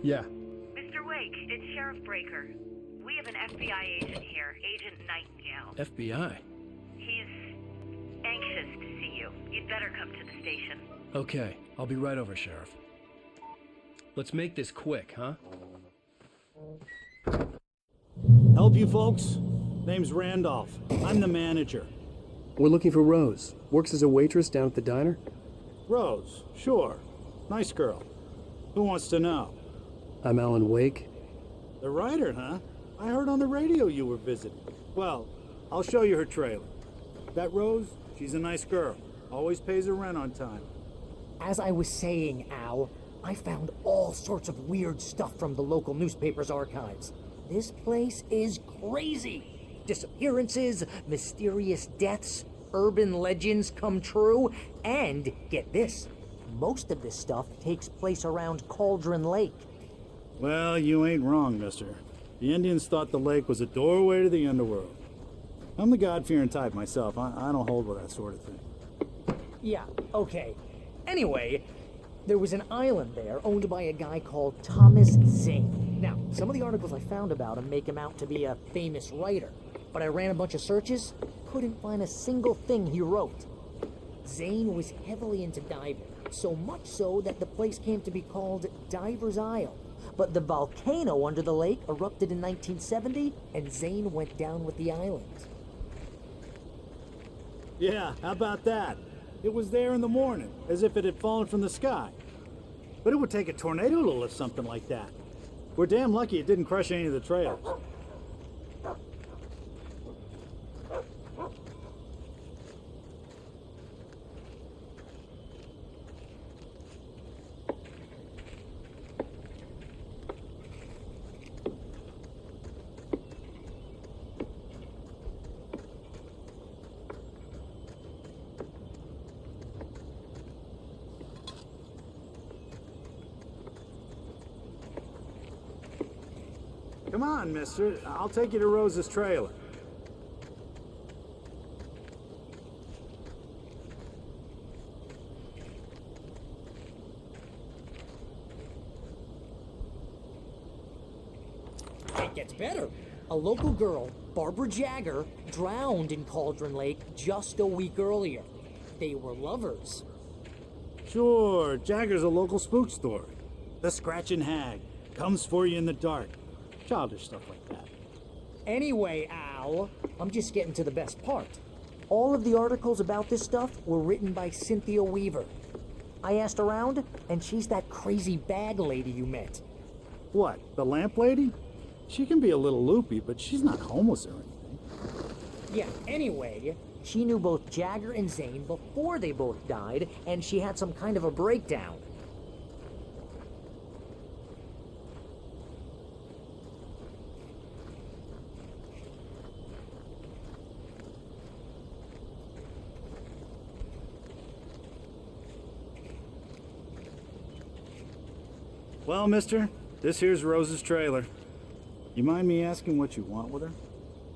Yeah. Mr. Wake, it's Sheriff Breaker. We have an FBI agent here, Agent Nightingale. FBI? He's anxious to see you. You'd better come to the station. Okay, I'll be right over, Sheriff. Let's make this quick, huh? Help you folks? Name's Randolph. I'm the manager. We're looking for Rose. Works as a waitress down at the diner? Rose, sure. Nice girl. Who wants to know? I'm Alan Wake. The writer, huh? I heard on the radio you were visiting. Well, I'll show you her trailer. That Rose, she's a nice girl. Always pays her rent on time. As I was saying, Al, I found all sorts of weird stuff from the local newspaper's archives. This place is crazy. Disappearances, mysterious deaths, urban legends come true, and get this, most of this stuff takes place around Cauldron Lake. Well, you ain't wrong, mister. The Indians thought the lake was a doorway to the underworld. I'm the God-fearing type myself. I don't hold with that sort of thing. Yeah, okay. Anyway, there was an island there owned by a guy called Thomas Zane. Now, some of the articles I found about him make him out to be a famous writer, but I ran a bunch of searches, couldn't find a single thing he wrote. Zane was heavily into diving, so much so that the place came to be called Diver's Isle. But the volcano under the lake erupted in 1970, and Zane went down with the island. Yeah, how about that? It was there in the morning, as if it had fallen from the sky. But it would take a tornado to lift something like that. We're damn lucky it didn't crush any of the trailers. Come on, mister. I'll take you to Rose's trailer. It gets better. A local girl, Barbara Jagger, drowned in Cauldron Lake just a week earlier. They were lovers. Sure, Jagger's a local spook story. The Scratching Hag comes for you in the dark. Childish stuff like that. Anyway, Al, I'm just getting to the best part. All of the articles about this stuff were written by Cynthia Weaver. I asked around, and she's that crazy bag lady you met. What, the lamp lady? She can be a little loopy, but she's not homeless or anything. Yeah, anyway, she knew both Jagger and Zane before they both died, and she had some kind of a breakdown. Well, mister, this here's Rose's trailer. You mind me asking what you want with her?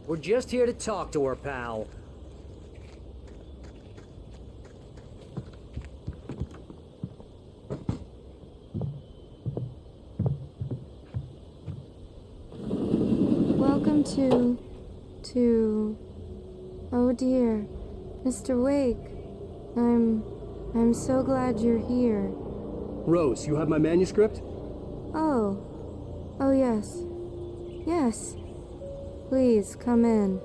We're just here to talk to her, pal. Welcome to... Oh dear, Mr. Wake. I'm so glad you're here. Rose, you have my manuscript? Oh, yes. Yes. Please, come in.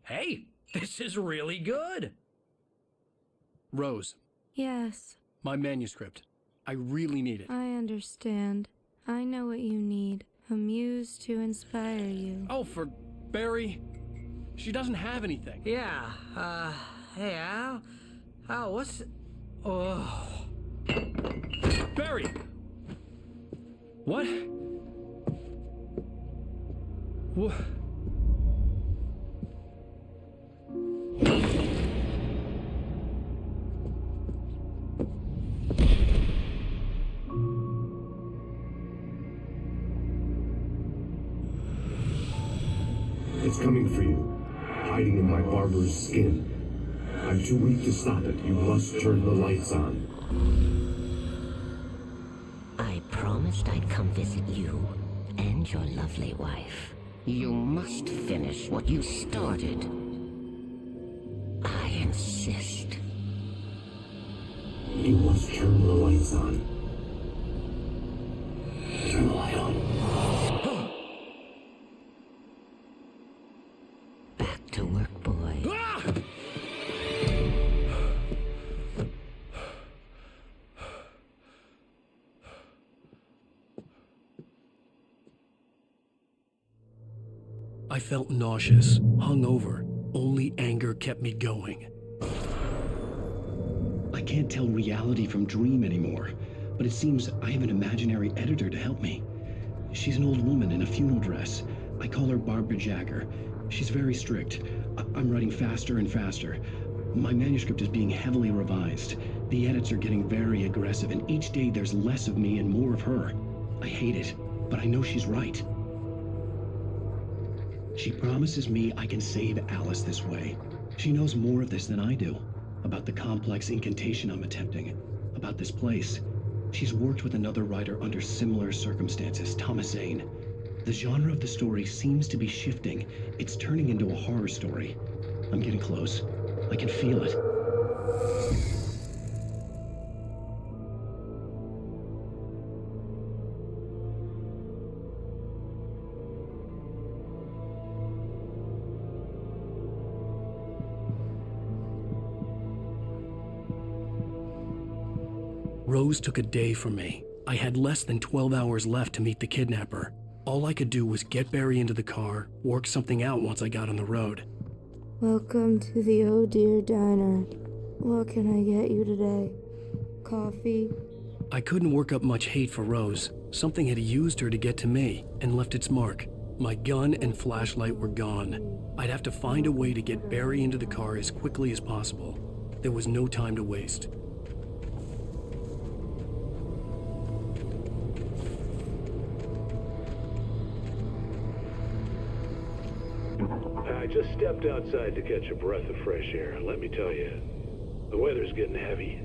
Hey, this is really good. Rose. Yes. My manuscript. I really need it. I understand. I know what you need. A muse to inspire you. Oh, for Barry. She doesn't have anything. Yeah, hey, Al? Al, what's... Oh... Barry! What? What? It's coming for you, hiding in my barber's skin. I'm too weak to stop it. You must turn the lights on. I promised I'd come visit you and your lovely wife. You must finish what you started. I insist. You must turn the lights on. Turn the light on. Back to work, boy. I felt nauseous, hungover. Only anger kept me going. I can't tell reality from dream anymore, but it seems I have an imaginary editor to help me. She's an old woman in a funeral dress. I call her Barbara Jagger. She's very strict. I'm writing faster and faster. My manuscript is being heavily revised. The edits are getting very aggressive, and each day there's less of me and more of her. I hate it, but I know she's right. She promises me I can save Alice this way. She knows more of this than I do. About the complex incantation I'm attempting. About this place. She's worked with another writer under similar circumstances, Thomas Zane. The genre of the story seems to be shifting. It's turning into a horror story. I'm getting close. I can feel it. Rose took a day from me. I had less than 12 hours left to meet the kidnapper. All I could do was get Barry into the car, work something out once I got on the road. Welcome to the Oh Dear Diner. What can I get you today? Coffee? I couldn't work up much hate for Rose. Something had used her to get to me and left its mark. My gun and flashlight were gone. I'd have to find a way to get Barry into the car as quickly as possible. There was no time to waste. just stepped outside to catch a breath of fresh air. Let me tell you, the weather's getting heavy.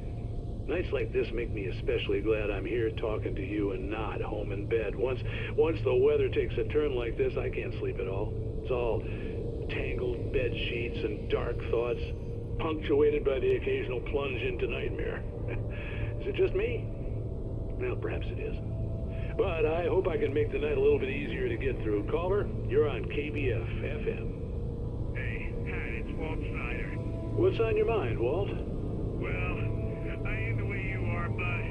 Nights like this make me especially glad I'm here talking to you and not home in bed. Once the weather takes a turn like this, I can't sleep at all. It's all tangled bed sheets and dark thoughts, punctuated by the occasional plunge into nightmare. Is it just me? Well, perhaps it is. But I hope I can make the night a little bit easier to get through. Caller, you're on KBF FM. Hey, Pat, it's Walt Snyder. What's on your mind, Walt? Well, I ain't the way you are, but,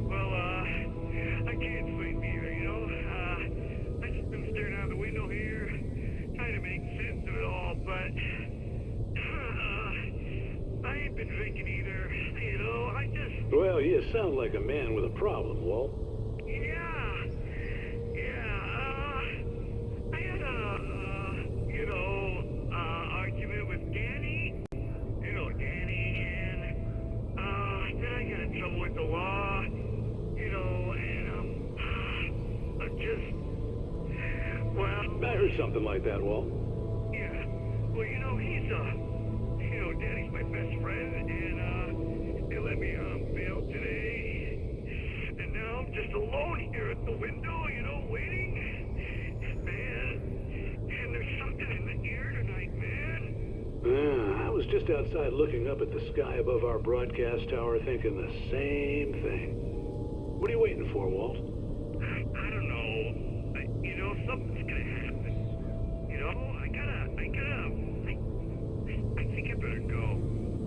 well, I can't sleep either, you know? I just been staring out the window here, trying to make sense of it all, but, I ain't been drinking either, you know? I just... Well, you sound like a man with a problem, Walt. I had a, argument with Danny. You know, Danny, and, then I got in trouble with the law, you know, and, I'm just, well... I heard something like that, Walt. Yeah. Well, you know, he's, you know, Danny's my best friend, and, they let me on bail today. And now I'm just alone here at the window, you know, waiting. Man, there's something in the air tonight, man. I was just outside looking up at the sky above our broadcast tower thinking the same thing. What are you waiting for, Walt? I don't know. You know, something's gonna happen. You know, I think I better go.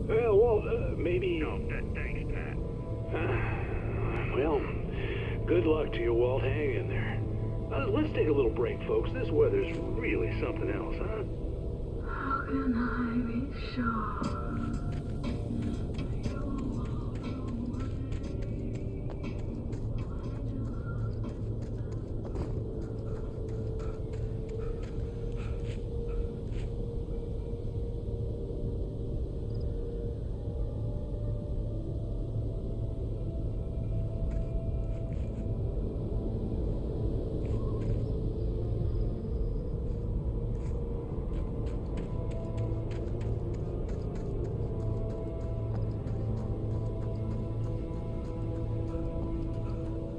Well, Walt, maybe... No, thanks, Pat. Well, good luck to you, Walt. Hang in there. Let's take a little break, folks. This weather's really something else, huh? How can I be sure?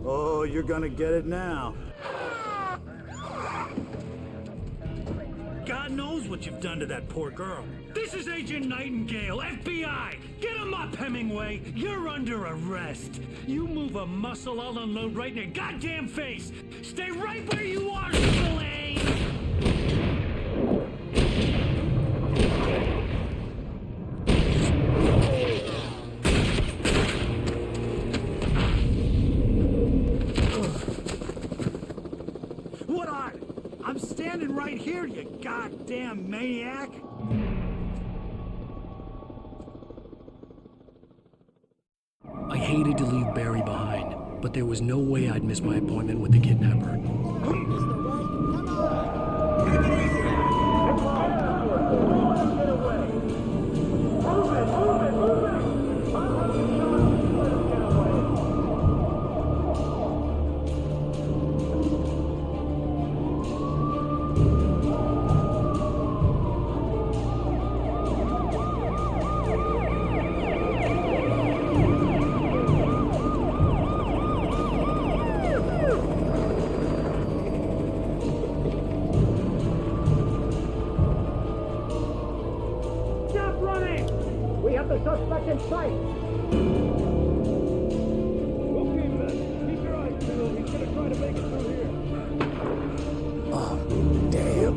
Oh, you're gonna get it now. God knows what you've done to that poor girl. This is Agent Nightingale, FBI! Get him up, Hemingway! You're under arrest. You move a muscle, I'll unload right in your goddamn face! Stay right where you are, Spillane! What are you? I'm standing right here, you goddamn maniac! I hated to leave Barry behind, but there was no way I'd miss my appointment with the kidnapper. Stop running! We have the suspect in sight! Okay, men. Keep your eyes peeled. He's gonna try to make it through here. Oh, damn.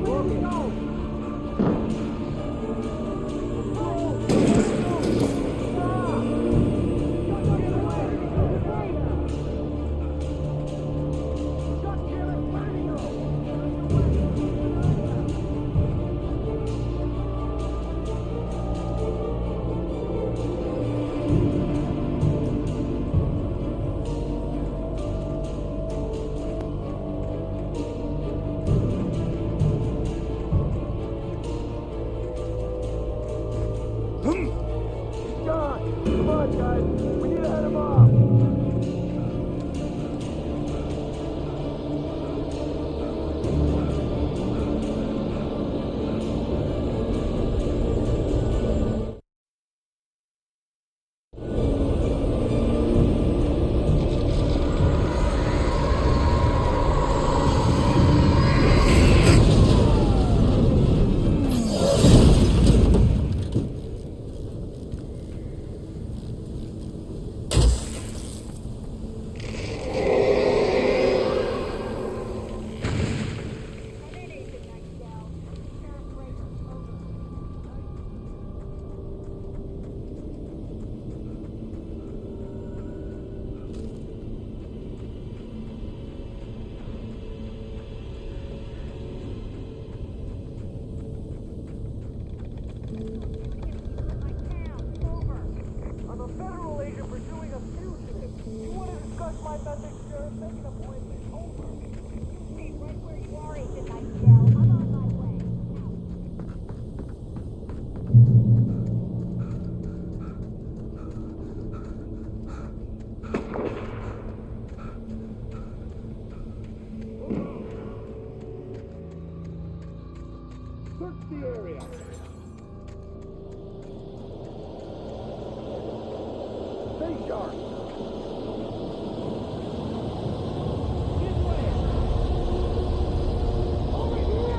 I'm a federal agent pursuing a fugitive. You want to discuss my message, Sheriff? Make an appointment. Over. Stay right where you are, Agent Nightingale. I'm on my way. Search the area. Stay sharp. Get where? Over here!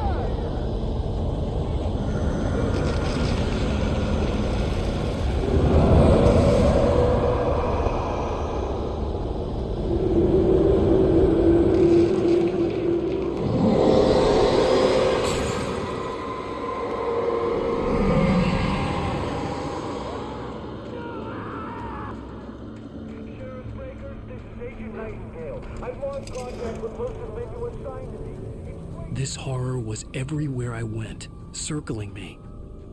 This horror was everywhere I went, circling me.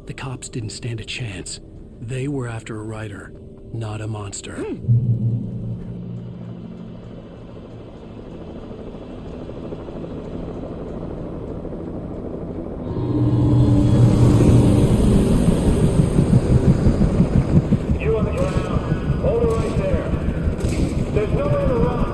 The cops didn't stand a chance. They were after a writer, not a monster. You on the ground. Hold it right there. There's nowhere to run.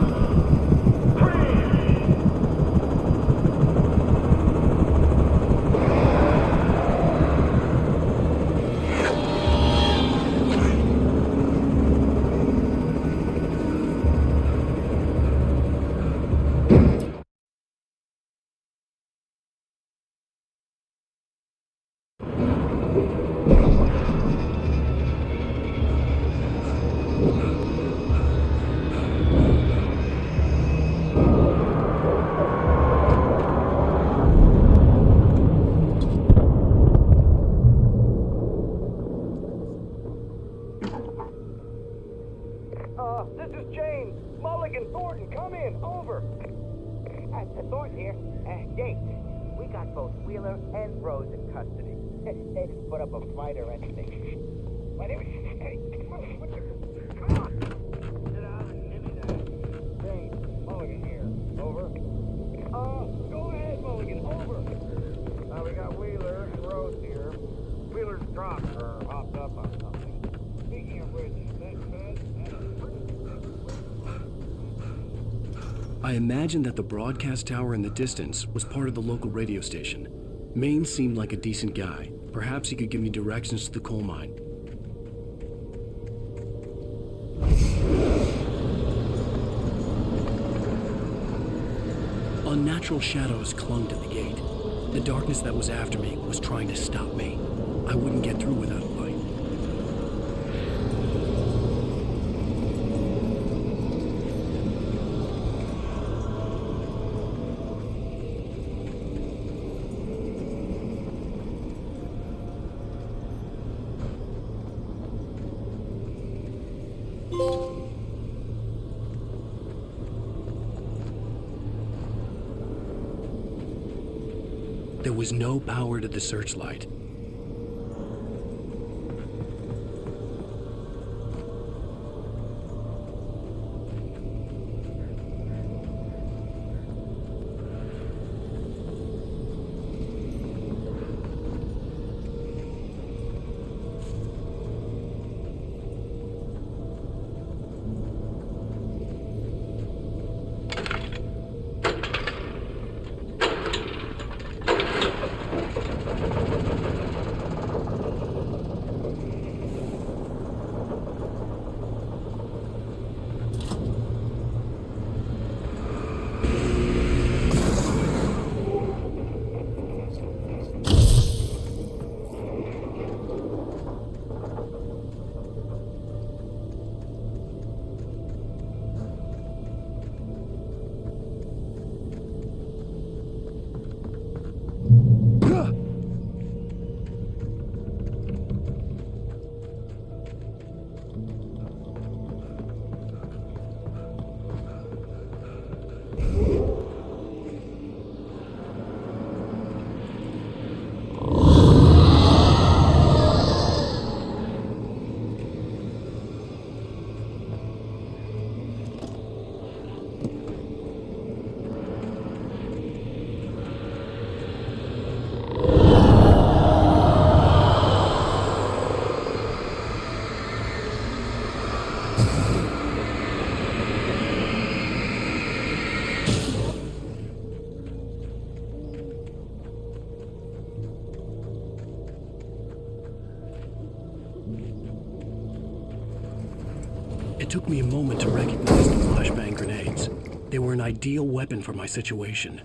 This is James. Mulligan, Thornton, come in. Over. Thornton here. Jake, we got both Wheeler and Rose in custody. They didn't put up a fight or anything. But it was... Hey, come on. Sit down and give me that. James, Mulligan here. Over. Go ahead, Mulligan. Over. We got Wheeler and Rose here. Wheeler's dropped or hopped up on something. Speaking of which, I imagined that the broadcast tower in the distance was part of the local radio station. Maine seemed like a decent guy. Perhaps he could give me directions to the coal mine. Unnatural shadows clung to the gate. The darkness that was after me was trying to stop me. I wouldn't get through without a light. There was no power to the searchlight. It took me a moment to recognize the flashbang grenades. They were an ideal weapon for my situation.